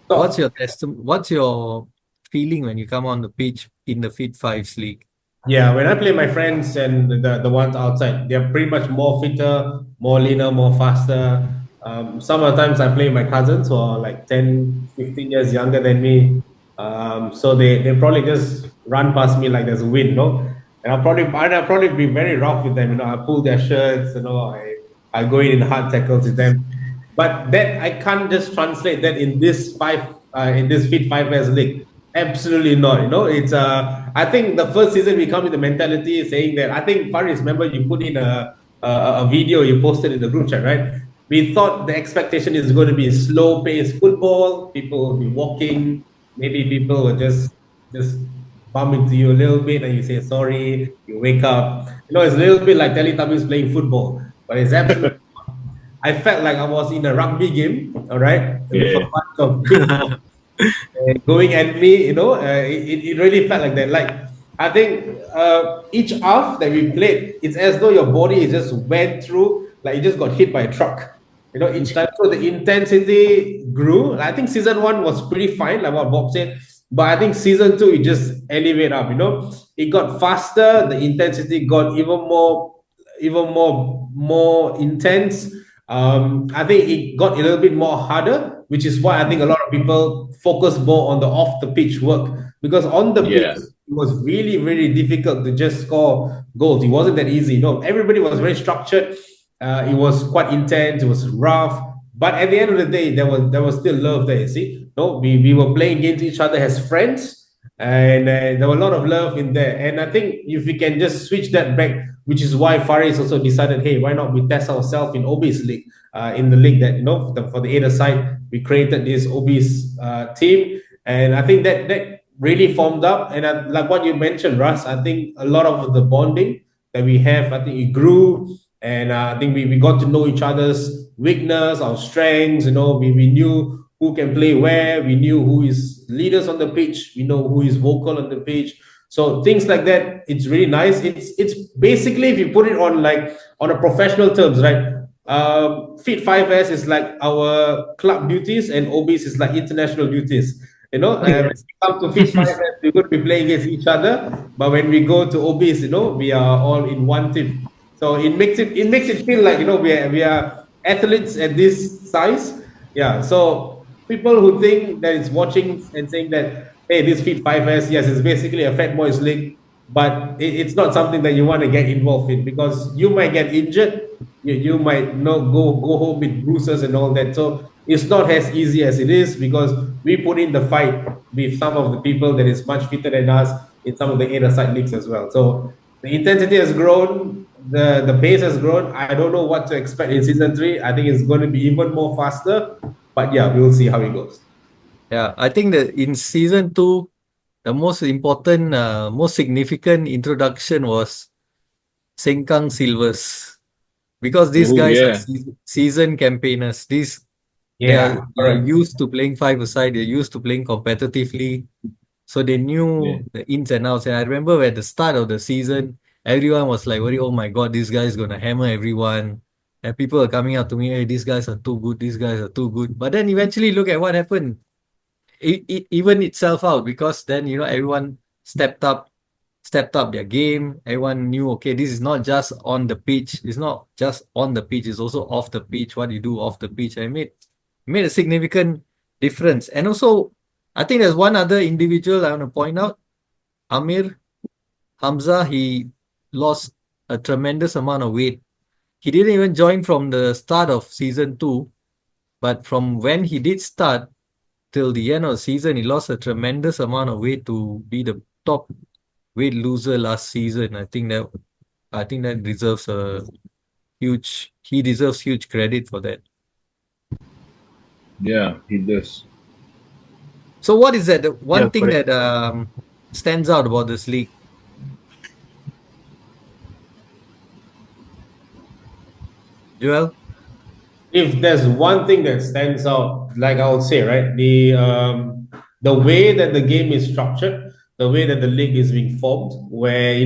What's your feeling when you come on the pitch in the Fit5s League? Yeah, when I play my friends and the ones outside, they're pretty much more fitter, more leaner, more faster. Some of the times I play my cousins who are like 10, 15 years younger than me. So they probably just run past me like there's a wind, And I'll probably be very rough with them, I pull their shirts, I go in hard tackles with them. But that I can't just translate that in this Fit5s League. Absolutely not. It's I think the first season we come with the mentality saying that, I think Faris, remember you put in a video you posted in the group chat, right? We thought the expectation is going to be slow-paced football. People will be walking. Maybe people will just bump into you a little bit and you say sorry. You wake up. It's a little bit like Teletubbies playing football, but it's absolutely. I felt like I was in a rugby game. All right, with a bunch of kids going at me. It really felt like that. Like I think each half that we played, it's as though your body just went through, like you just got hit by a truck. Each time. So the intensity grew. I think season 1 was pretty fine, like what Bob said. But I think season 2, it just elevated up. It got faster. The intensity got even more intense. I think it got a little bit more harder, which is why I think a lot of people focus more on the off the pitch work, because on the pitch it was really, really difficult to just score goals. It wasn't that easy. Everybody was very structured. It was quite intense. It was rough, but at the end of the day, there was still love there. You see, we were playing against each other as friends, and there was a lot of love in there. And I think if we can just switch that back, which is why Faris also decided, hey, why not we test ourselves in obese league, in the league that for the 8-a-side, we created this obese team, and I think that really formed up. And like what you mentioned, Russ, I think a lot of the bonding that we have, I think it grew. And I think we got to know each other's weakness, our strengths. We knew who can play where. We knew who is leaders on the pitch. We know who is vocal on the pitch. So things like that, it's really nice. It's basically, if you put it on a professional terms, right? Fit5s is like our club duties, and OBs is like international duties. When Yes. we come to Fit5s, we're going to be playing against each other. But when we go to OBs, we are all in one team. So it makes it feel like we are athletes at this size. Yeah. So people who think that it's watching and saying that, hey, this Fit5s, yes, it's basically a Fat Boys League, but it's not something that you want to get involved in, because you might get injured. You might not go home with bruises and all that. So it's not as easy as it is, because we put in the fight with some of the people that is much fitter than us in some of the inner side leagues as well. So the intensity has grown, the pace has grown. I don't know what to expect in season 3. I think it's going to be even more faster, but yeah, we'll see how it goes. Yeah, I think that in season 2, the most important, most significant introduction was Sengkang Silvers, because these Oh guys are yeah, seasoned campaigners. They are Yeah, they are correct. used to playing five-a-side. They're used to playing competitively, so they yeah, knew the ins and outs. And I remember at the start of the season, everyone was like, "Worry, oh my God, this guy is gonna hammer everyone." And people are coming up to me, "Hey, these guys are too good. These guys are too good." But then eventually, look at what happened. It even itself out, because then everyone stepped up their game. Everyone knew, okay, this is not just on the pitch. It's not just on the pitch. It's also off the pitch. What you do off the pitch, and made a significant difference. And also, I think there's one other individual I want to point out, Amir Hamza. He lost a tremendous amount of weight. He didn't even join from the start of season 2, but from when he did start till the end of the season, he lost a tremendous amount of weight to be the top weight loser last season. I think that deserves he deserves huge credit for that. yeah. He does. So what is that? The one Yeah, thing correct. that stands out about this league? Joel? If there's one thing that stands out, like I would say, right, the way that the game is structured, the way that the league is being formed, where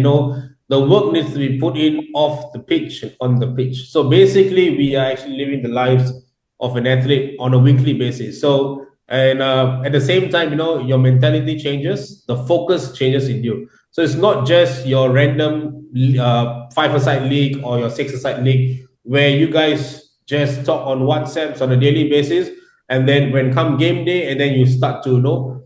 the work needs to be put in off the pitch and on the pitch. So basically, we are actually living the lives of an athlete on a weekly basis. So, and at the same time, your mentality changes, the focus changes in you. So it's not just your random 5-a-side league or your 6-a-side league where you guys just talk on WhatsApps on a daily basis, and then when come game day, and then you start to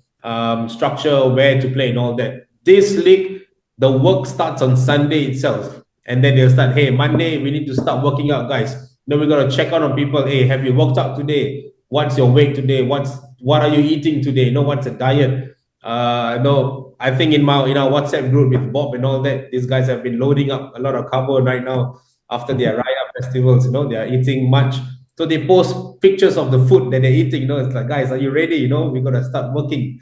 structure where to play and all that. This league, the work starts on Sunday itself, and then they'll start. Hey, Monday we need to start working out, guys. Then we're gonna check on people. Hey, have you worked out today? What's your weight today? What are you eating today? What's a diet? No, I think in our WhatsApp group with Bob and all that, these guys have been loading up a lot of carbo right now after their Raya festivals. They are eating much. So they post pictures of the food that they're eating. It's like, guys, are you ready? We're gonna start working.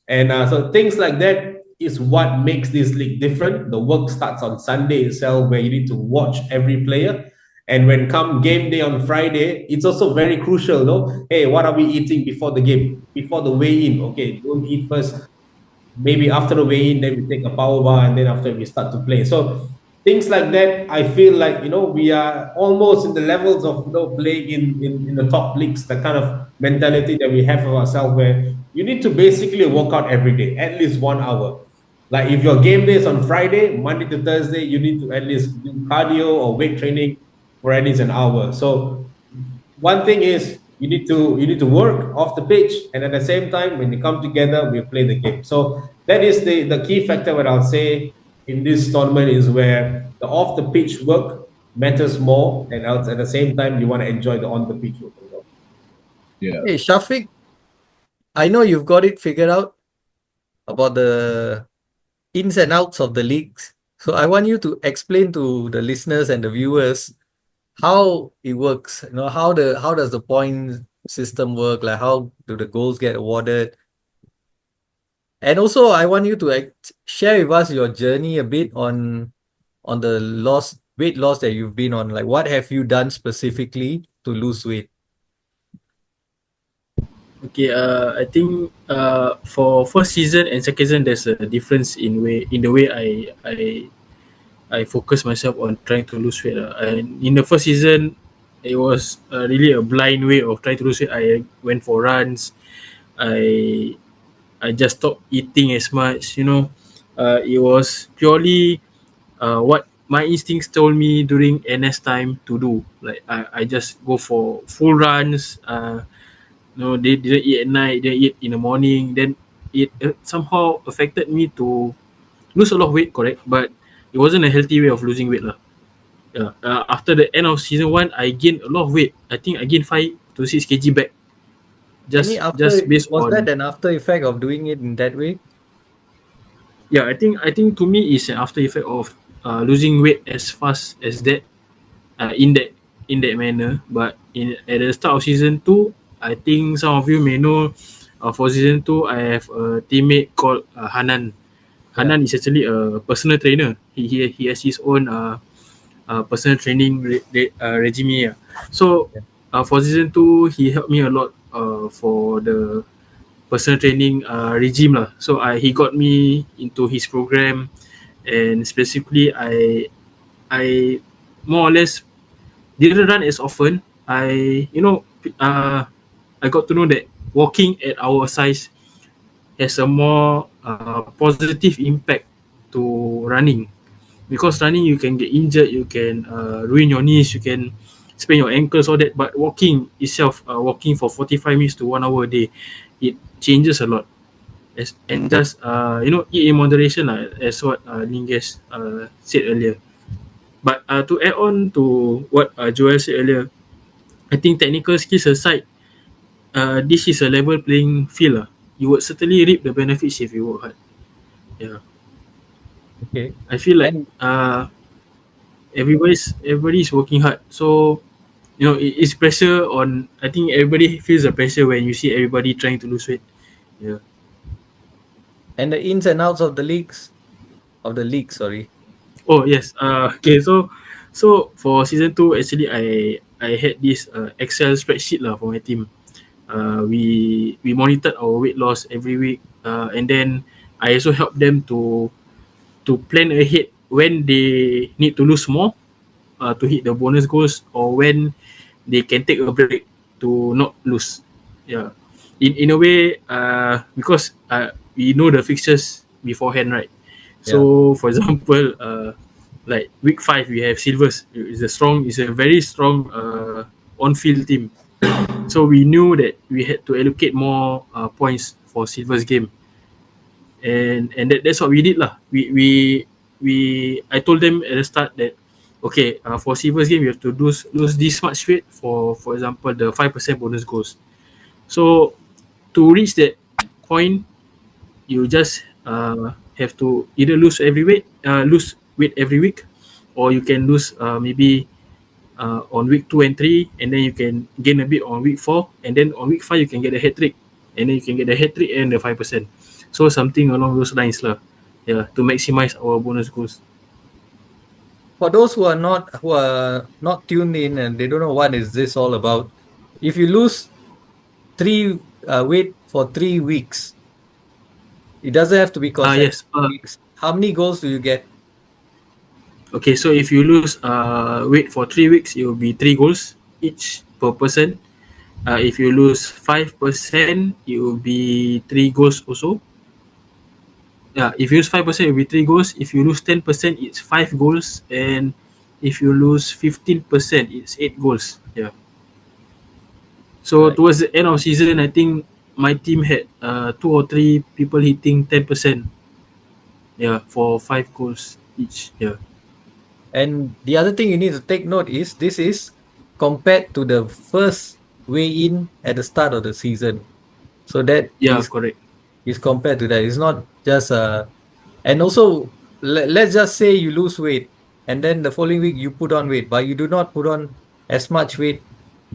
And so things like that is what makes this league different. The work starts on Sunday itself, where you need to watch every player. And when come game day on Friday, it's also very crucial, no? Hey, what are we eating before the game, before the weigh-in? Okay, don't eat first. Maybe after the weigh-in, then we take a power bar, and then after we start to play. So things like that, I feel like we are almost in the levels of playing in the top leagues. The kind of mentality that we have of ourselves, where you need to basically work out every day, at least 1 hour. Like if your game day is on Friday, Monday to Thursday, you need to at least do cardio or weight training for at least an hour. So one thing is you need to work off the pitch, and at the same time, when you come together, we play the game. So that is the key factor. What I'll say in this tournament is where the off the pitch work matters more, and at the same time, you want to enjoy the on the pitch work as well. Yeah. Hey, Shafiq, I know you've got it figured out about the ins and outs of the leagues. So I want you to explain to the listeners and the viewers how it works. How does the point system work? Like, how do the goals get awarded? And also, I want you to share with us your journey a bit on the weight loss that you've been on. Like, what have you done specifically to lose weight? Okay, I think for first season and second season, there's a difference in the way I focus myself on trying to lose weight. And in the first season, it was really a blind way of trying to lose weight. I went for runs. I I just stopped eating as much. It was purely what my instincts told me during NS time to do. Like I just go for full runs. No, they didn't eat at night. Didn't eat in the morning. Then it somehow affected me to lose a lot of weight. Correct, but it wasn't a healthy way of losing weight lah. Yeah. After the end of season one, I gained a lot of weight. I think I gained 5 to 6 kg back. Any Just after based was that on, an after effect of doing it in that way? yeah. I think to me it's an after effect of losing weight as fast as that, in that manner. But at the start of season two, I think some of you may know, for season two, I have a teammate called Hanan. Yeah. Hanan is actually a personal trainer. He has his own personal training regime. Yeah. So Yeah. for season two, he helped me a lot for the personal training regime lah. So he got me into his program, and specifically I more or less didn't run as often. I got to know that walking at our size has a more positive impact to running, because running you can get injured, you can ruin your knees, you can sprain your ankles, all that. But walking itself, walking for 45 minutes to 1 hour a day, it changes a lot. And just eat in moderation, as what Ninges said earlier. But to add on to what Joel said earlier, I think technical skills aside, this is a level playing field. You would certainly reap the benefits if you work hard. Yeah, Okay. I feel like And everybody's working hard. So it's pressure on. I think everybody feels the pressure when you see everybody trying to lose weight. Yeah. and the ins and outs of the league, sorry. Oh yes. Okay. So for season two, actually, I had this Excel spreadsheet lah for my team. We monitored our weight loss every week, and then I also helped them to plan ahead when they need to lose more, to hit the bonus goals, or when they can take a break to not lose. Yeah. In a way, because we know the fixtures beforehand, right? Yeah. So for example, like week 5 we have Silvers. It's a very strong on field team. So we knew that we had to allocate more points for Silvers game, and that's what we did lah. We I told them at the start that, okay, for Silvers game you have to lose this much weight for example the 5% bonus goals. So to reach that point, you just have to either lose weight every week, or you can lose maybe on week 2 and 3, and then you can gain a bit on week 4, and then on week 5 you can get a hat trick, and then you can get the hat trick and the 5%. So something along those lines lah. Yeah, to maximize our bonus goals. For those who are not tuned in and they don't know what is this all about, if you lose three weight for 3 weeks, it doesn't have to be consecutive Yes. weeks. How many goals do you get? Okay, so if you lose weight for 3 weeks, it will be 3 goals each per person. If you lose 5%, it will be 3 goals also. Yeah, if you lose 5%, it will be 3 goals. If you lose 10%, it's 5 goals, and if you lose 15%, it's 8 goals. Yeah. So Right. towards the end of season, I think my team had 2 or 3 people hitting 10%. Yeah, for 5 goals each. Yeah. And the other thing you need to take note is this is compared to the first weigh-in at the start of the season. So that Yeah, is correct. compared to that. It's not just and also let's just say you lose weight and then the following week you put on weight, but you do not put on as much weight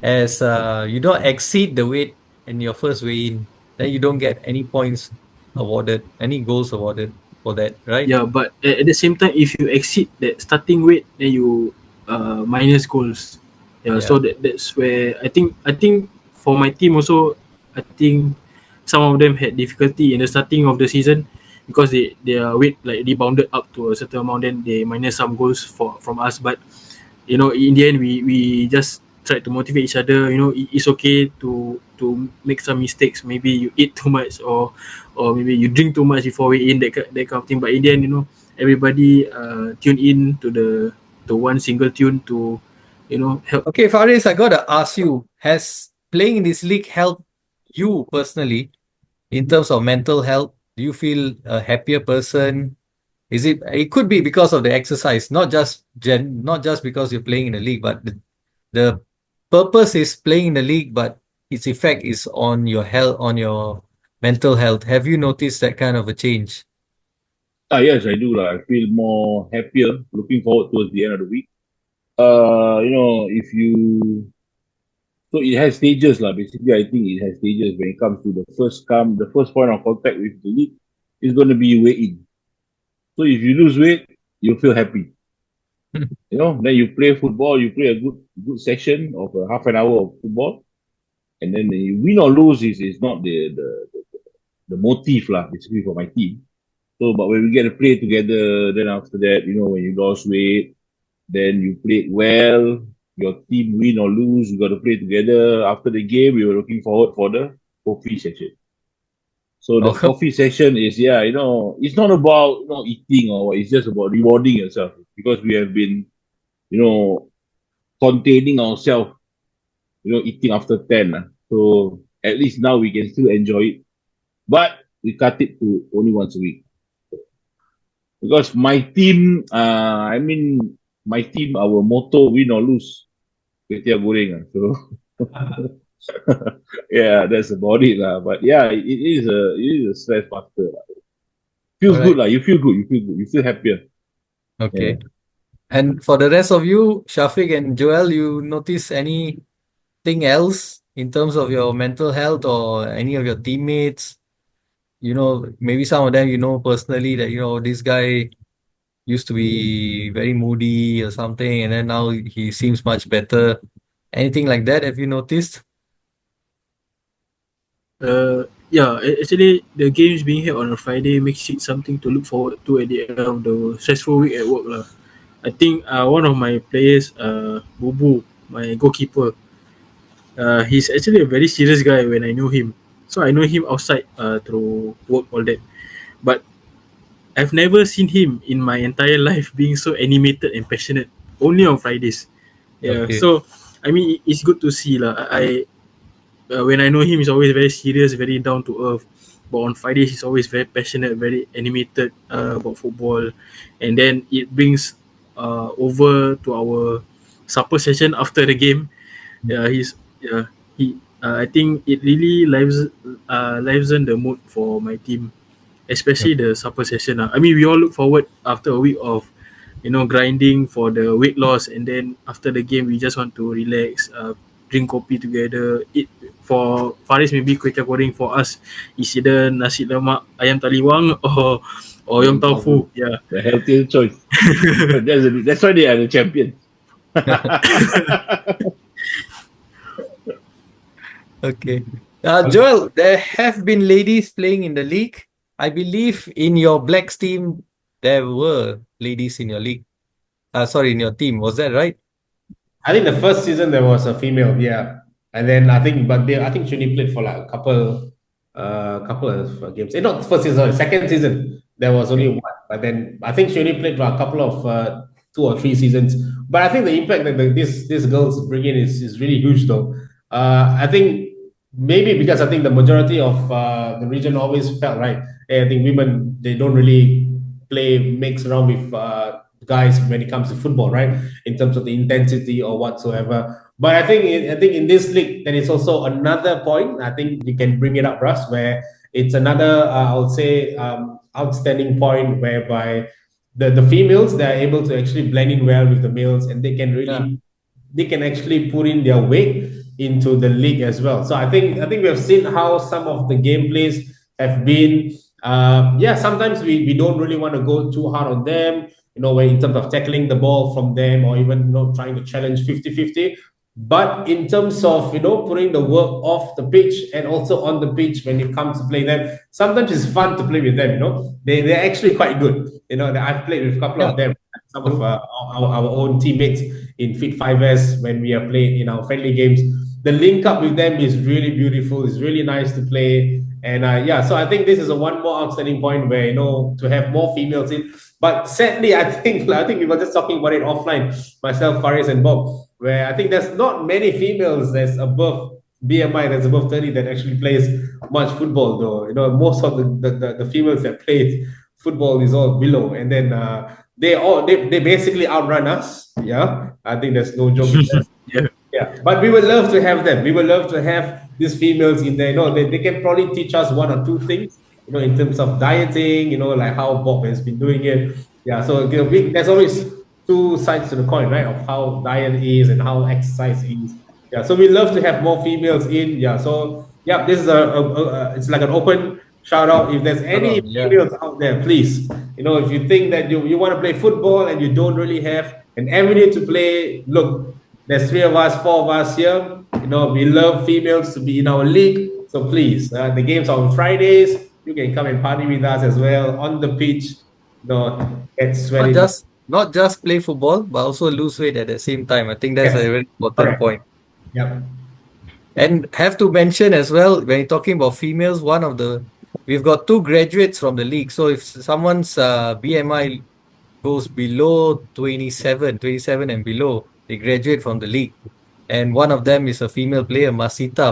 as you don't exceed the weight in your first weigh-in, then you don't get any points awarded, any goals awarded for that, right? Yeah, but at the same time, if you exceed that starting weight, then you minus goals. Yeah, Yeah. so that's where I think for my team also, I think some of them had difficulty in the starting of the season, because their weight like rebounded up to a certain amount, then they minus some goals from us. But in the end, we just try to motivate each other. You know, it's okay to make some mistakes. Maybe you eat too much, or maybe you drink too much before we in that kind of thing. But in the end, you know, everybody tune in to one single tune to, you know, help. Okay, Faris, I gotta ask you, has playing in this league helped you personally in terms of mental health? Do you feel a happier person? It could be because of the exercise, not just because you're playing in the league, but the purpose is playing in the league, but its effect is on your health, on your mental health. Have you noticed that kind of a change? Yes, I do. I feel more happier looking forward towards the end of the week. If you so it has stages lah. Basically, I think it has stages when it comes to the first point of contact with the league is going to be weight in. So if you lose weight, you feel happy. Then you play football, you play a good session of a half an hour of football, and then you win or lose is not the motive lah, basically for my team. So, but when we get to play together, then after that, when you lost weight, then you played well, your team win or lose, you got to play together. After the game, we were looking forward for the coffee session. So the Oh, coffee session is, it's not about eating or what, it's just about rewarding yourself because we have been, containing ourselves, eating after 10. So at least now we can still enjoy it. But we cut it to only once a week. Because my team, my team, our motto, win or lose, kway teow goreng. So, yeah, that's about it. But yeah, it is a stress factor. Feels alright. good. You feel good. You feel happier. Okay. Yeah. And for the rest of you, Shafiq and Joel, you notice anything else in terms of your mental health or any of your teammates? Maybe some of them personally that, this guy used to be very moody or something, and then now he seems much better. Anything like that, have you noticed? Yeah, actually, the games being held on a Friday makes it something to look forward to at the end of the stressful week at work lah. I think one of my players, Bubu, my goalkeeper, he's actually a very serious guy when I know him. So I know him outside through work all that, but I've never seen him in my entire life being so animated and passionate. Only on Fridays. Yeah, Okay. so I mean it's good to see lah. When I know him, he's always very serious, very down to earth. But on Fridays, he's always very passionate, very animated about football, and then it brings over to our supper session after the game. Yeah, he. I think it really livesen the mood for my team, especially the supper session. I mean, we all look forward after a week of grinding for the weight loss, and then after the game we just want to relax, drink kopi together, eat. For Faris, maybe kway teow goreng. For us, is either nasi lemak ayam taliwang or yong tau fu. Yeah. The healthiest choice. That's why they are the champions. Okay. Joel, there have been ladies playing in the league. I believe in your Blacks team, there were ladies in your league. In your team. Was that right? I think the first season there was a female, yeah, and then I think she only played for like a couple of games. Not first season, sorry, second season there was only one, but then I think she only played for a couple of 2 or 3 seasons. But I think the impact that these girls bring in is really huge, though. I think maybe because I think the majority of the region always felt right. I think women, they don't really mix around with guys when it comes to football, right? In terms of the intensity or whatsoever. But I think in this league, there is also another point. I think you can bring it up, Russ, where it's another I would say outstanding point whereby the females, they are able to actually blend in well with the males, and they can really they can actually put in their weight into the league as well. So I think we have seen how some of the gameplays have been. Sometimes we don't really want to go too hard on them, when in terms of tackling the ball from them, or even trying to challenge 50-50. But in terms of putting the work off the pitch and also on the pitch when it comes to play them, sometimes it's fun to play with them. They're actually quite good. I've played with a couple of them. some of our own teammates in Fit5s when we are playing in our friendly games. The link up with them is really beautiful. It's really nice to play. And yeah, so I think this is a one more outstanding point where, to have more females in. But sadly, I think we were just talking about it offline, myself, Faris, and Bob, where I think there's not many females that's above BMI, that's above 30, that actually plays much football, though. Most of the females that play football is all below, and then they basically outrun us. Yeah, I think there's no joke in that. Yeah. Yeah, but we would love to have them. We would love to have these females in there. They can probably teach us one or two things, in terms of dieting, like how Bob has been doing it. Yeah, so there's always two sides to the coin, right? Of how diet is and how exercise is. Yeah, so we love to have more females in. Yeah, so yeah, this is it's like an open shout out. If there's any Yeah. females out there, please, if you think that you want to play football and you don't really have an avenue to play, look, there's 3 of us, 4 of us here. We love females to be in our league. So please, the games are on Fridays. You can come and party with us as well on the pitch. It's Not very not just play football, but also lose weight at the same time. I think that's yes, a very important correct. point. Yep. And have to mention as well, when you're talking about females, we've got 2 graduates from the league. So if someone's BMI goes below 27 and below, they graduate from the league. And one of them is a female player, Masita,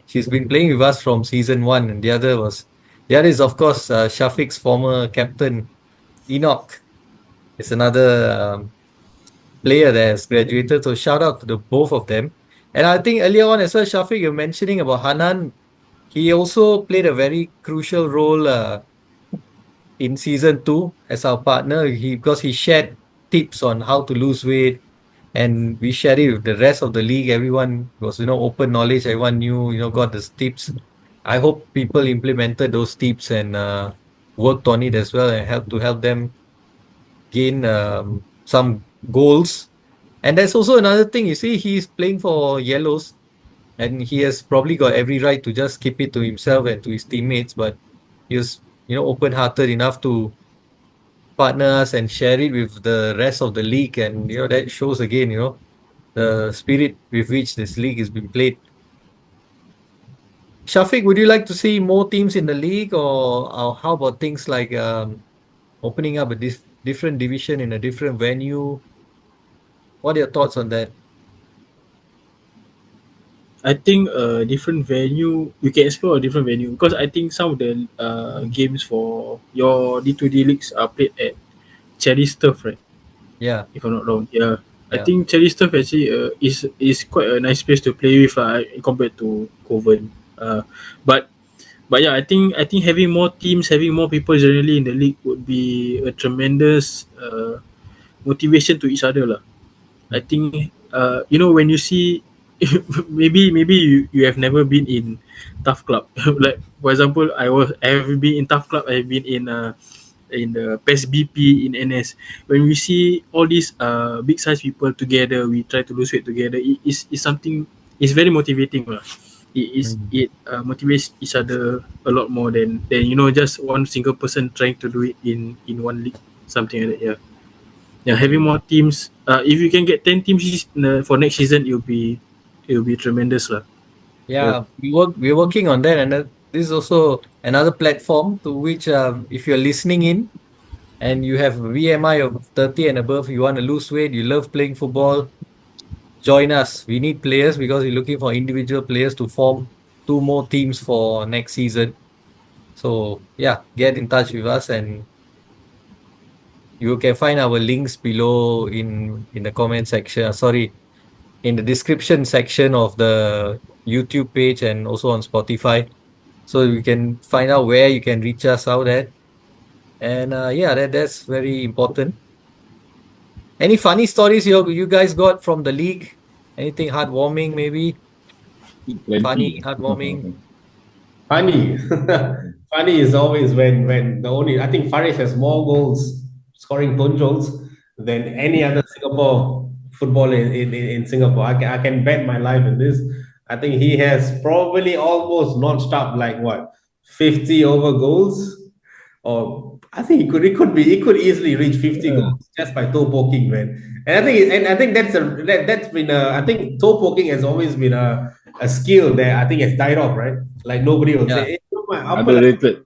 she's been playing with us from season 1, and the other is of course Shafiq's former captain, Enoch. It's another player that has graduated. So shout out to the both of them. And I think earlier on as well, Shafiq, you're mentioning about Hanan. He also played a very crucial role in season 2 as our partner. Because he shared tips on how to lose weight, and we shared it with the rest of the league. Everyone was, open knowledge. Everyone knew, got the tips. I hope people implemented those tips and worked on it as well, and help them gain some goals. And there's also another thing. You see, he's playing for Yellows, and he has probably got every right to just keep it to himself and to his teammates. But he was, open-hearted enough to partner us and share it with the rest of the league. And that shows again, the spirit with which this league is being played. Shafiq, would you like to see more teams in the league, or how about things like opening up a different division in a different venue? What are your thoughts on that? I think a different venue, you can explore a different venue, because I think some of the games for your D2D leagues are played at Cherry Turf, right? Yeah. If I'm not wrong. Yeah. I Yeah. think Cherry Turf actually is quite a nice place to play with compared to Coven. But yeah, I think having more teams, having more people generally in the league would be a tremendous motivation to each other lah. I think when you see maybe you have never been in Tough Club. Like for example, I have been in Tough Club. I've been in the PES BP in NS. When we see all these big size people together, we try to lose weight together. It's something. It's very motivating lah. It motivates each other a lot more than just one single person trying to do it in one league, something like that. Yeah, having more teams. If you can get 10 teams for next season, it'll be tremendous lah. Yeah, we're working on that, and this is also another platform to which, if you're listening in and you have a VMI of 30 and above, you want to lose weight, you love playing football, join us. We need players because we're looking for individual players to form 2 more teams for next season. So yeah, get in touch with us, and you can find our links below in the comment section. Sorry, in the description section of the YouTube page, and also on Spotify. So you can find out where you can reach us out at. And yeah, that's very important. Any funny stories you guys got from the league? Anything heartwarming, maybe? Funny, heartwarming. Funny. Funny is always when I think Faris has more goals, scoring goals than any other Singapore footballer in Singapore. I can bet my life in this. I think he has probably almost notched up like what, 50 over goals. or I think he could easily reach 50 goals just by toe poking, man. And I think that's been I think toe poking has always been a skill that I think has died off, right? Like nobody will Yeah. say, hey, Underrated.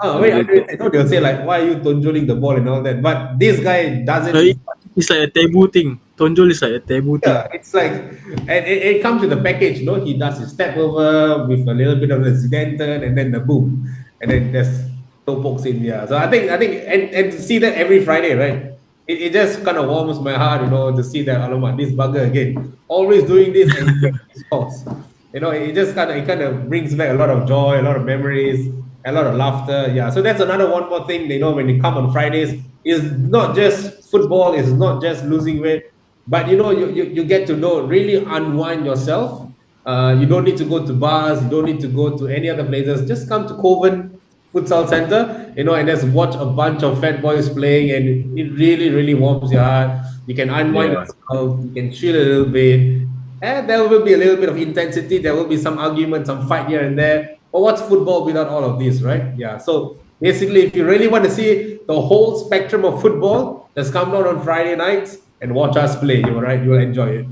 wait, Underrated. no, they'll say like, why are you tonjoling the ball and all that? But this guy does Uh, it. it's like a taboo thing. Tonjol is like a taboo thing. Yeah, it's like, and it comes with a package, you know. He does his step over with a little bit of the Zidane turn, and then the boom, and then there's toe pokes in. Yeah, so I think, and to see that every Friday, right? It just kind of warms my heart, you know, to see that alamak, this bugger again, always doing this and he scores. You know, it kind of brings back a lot of joy, a lot of memories, a lot of laughter. Yeah, so that's another one more thing. You know, when you come on Fridays, is not just football, it's not just losing weight, but you know, you get to know, really unwind yourself. You don't need to go to bars, you don't need to go to any other places. Just come to Coven Futsal Center, you know, and just watch a bunch of fat boys playing, and it really, really warms your heart. You can unwind Yeah. yourself, you can chill a little bit, and there will be a little bit of intensity. There will be some argument, some fight here and there. But what's football without all of this, right? Yeah. So basically, if you really want to see the whole spectrum of football, just come down on Friday nights and watch us play. You're right. You'll enjoy it.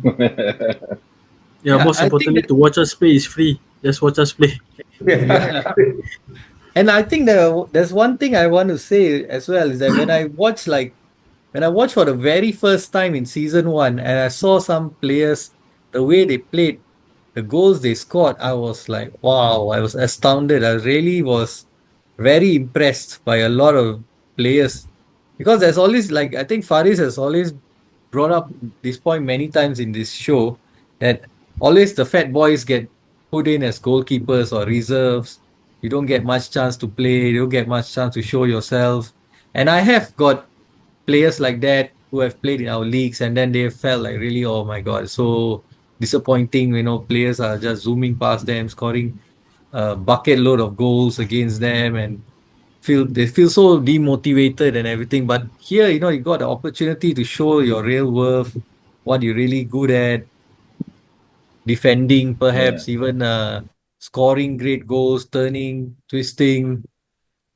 Yeah, Yeah, most I think importantly, that, to watch us play is free. Just watch us play. yeah. And I think there's one thing I want to say as well is that when I watched for the very first time in season one and I saw some players, the way they played, the goals they scored, I was like, wow, I was astounded. I really was very impressed by a lot of players. Because there's always, like, I think Faris has always brought up this point many times in this show that always the fat boys get put in as goalkeepers or reserves. You don't get much chance to play, you don't get much chance to show yourself. And I have got players like that who have played in our leagues and then they felt like really, oh my god, so disappointing. Players are just zooming past them, scoring a bucket load of goals against them, and feel so demotivated and everything. But here, you got the opportunity to show your real worth, what you're really good at, defending, Yeah. perhaps even scoring great goals, turning, twisting,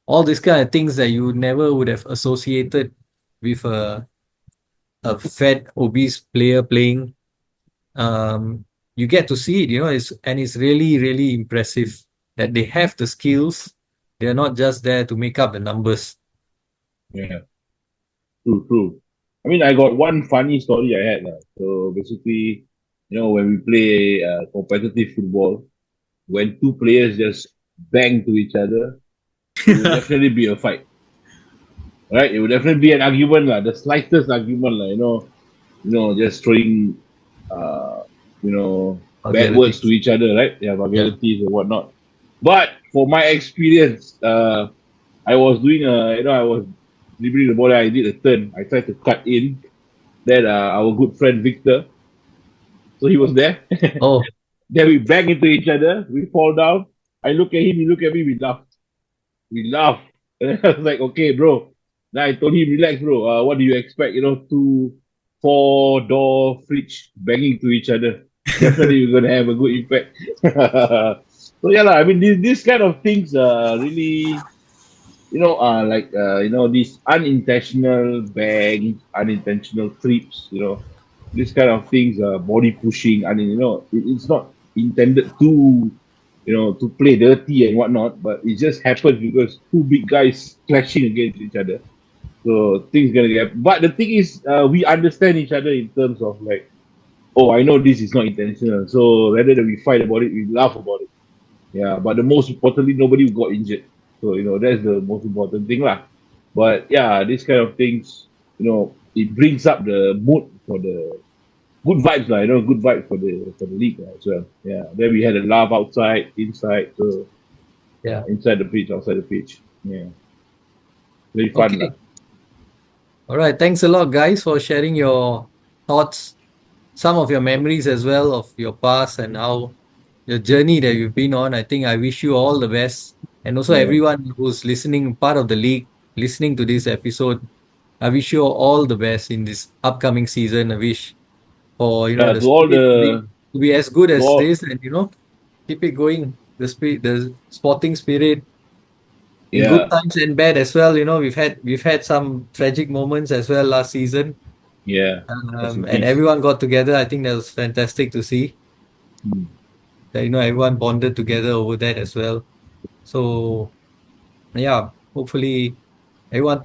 all these kind of things that you never would have associated with a fat, obese player playing. You get to see it, it's really, really impressive that they have the skills. They're not just there to make up the numbers. Yeah. True, true. I mean, I got one funny story I had. So basically, when we play competitive football, when two players just bang to each other, it will definitely be a fight, right? It will definitely be an argument, the slightest argument, just throwing, uh, bad words to Vulgarities. each other, right? Yeah, Yeah. vulgarities and whatnot. But for my experience, I was doing I was dribbling the ball. I did a turn. I tried to cut in. Then our good friend Victor, so he was there. Oh, Then we bang into each other. We fall down. I look at him. He look at me. We laugh. We laugh. And I was like, okay, bro. Then I told him, relax, bro. What do you expect? Two four-door fridge banging to each other. Definitely, we're gonna have a good impact. So yeah, lah. I mean, these kind of things really, these unintentional bangs, unintentional trips, these kind of things, body pushing. I mean, it's not intended to play dirty and whatnot, but it just happens because two big guys clashing against each other. So things gonna get. But the thing is, we understand each other in terms of like, oh, I know this is not intentional. So rather than we fight about it, we laugh about it. Yeah, but the most importantly, nobody got injured. So that's the most important thing, lah. But yeah, these kind of things, it brings up the mood for the good vibes, lah. Good vibes for the league lah, as well. Yeah. Then we had a laugh outside, inside, so yeah. inside the pitch, outside the pitch. Yeah, very fun, lah. Okay. All right. Thanks a lot, guys, for sharing your thoughts, some of your memories as well of your past and how your journey that you've been on. I think I wish you all the best. And also Yeah. everyone who's listening, part of the league, listening to this episode, I wish you all the best in this upcoming season. I wish for, Yeah. the To all spirit the to be as good to as all this and, keep it going. The spirit, the sporting spirit, in good Yeah, times and bad as well. You know, we've had some tragic moments as well last season, yeah. Rest in and peace. everyone got together. I think that was fantastic to see Hmm. that everyone bonded together over that as well. So yeah, hopefully everyone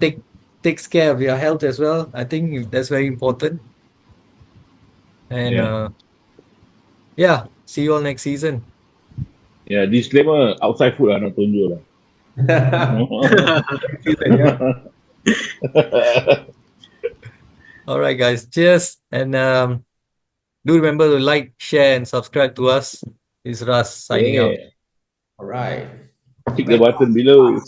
takes care of your health as well. I think that's very important. And Yeah, yeah, see you all next season. yeah. Disclaimer: outside food, not tunjuk lah. Season, yeah. All right, guys. Cheers, and do remember to like, share, and subscribe to us. This is Russ signing out. Yeah. All right. Click the Red button Dot. below.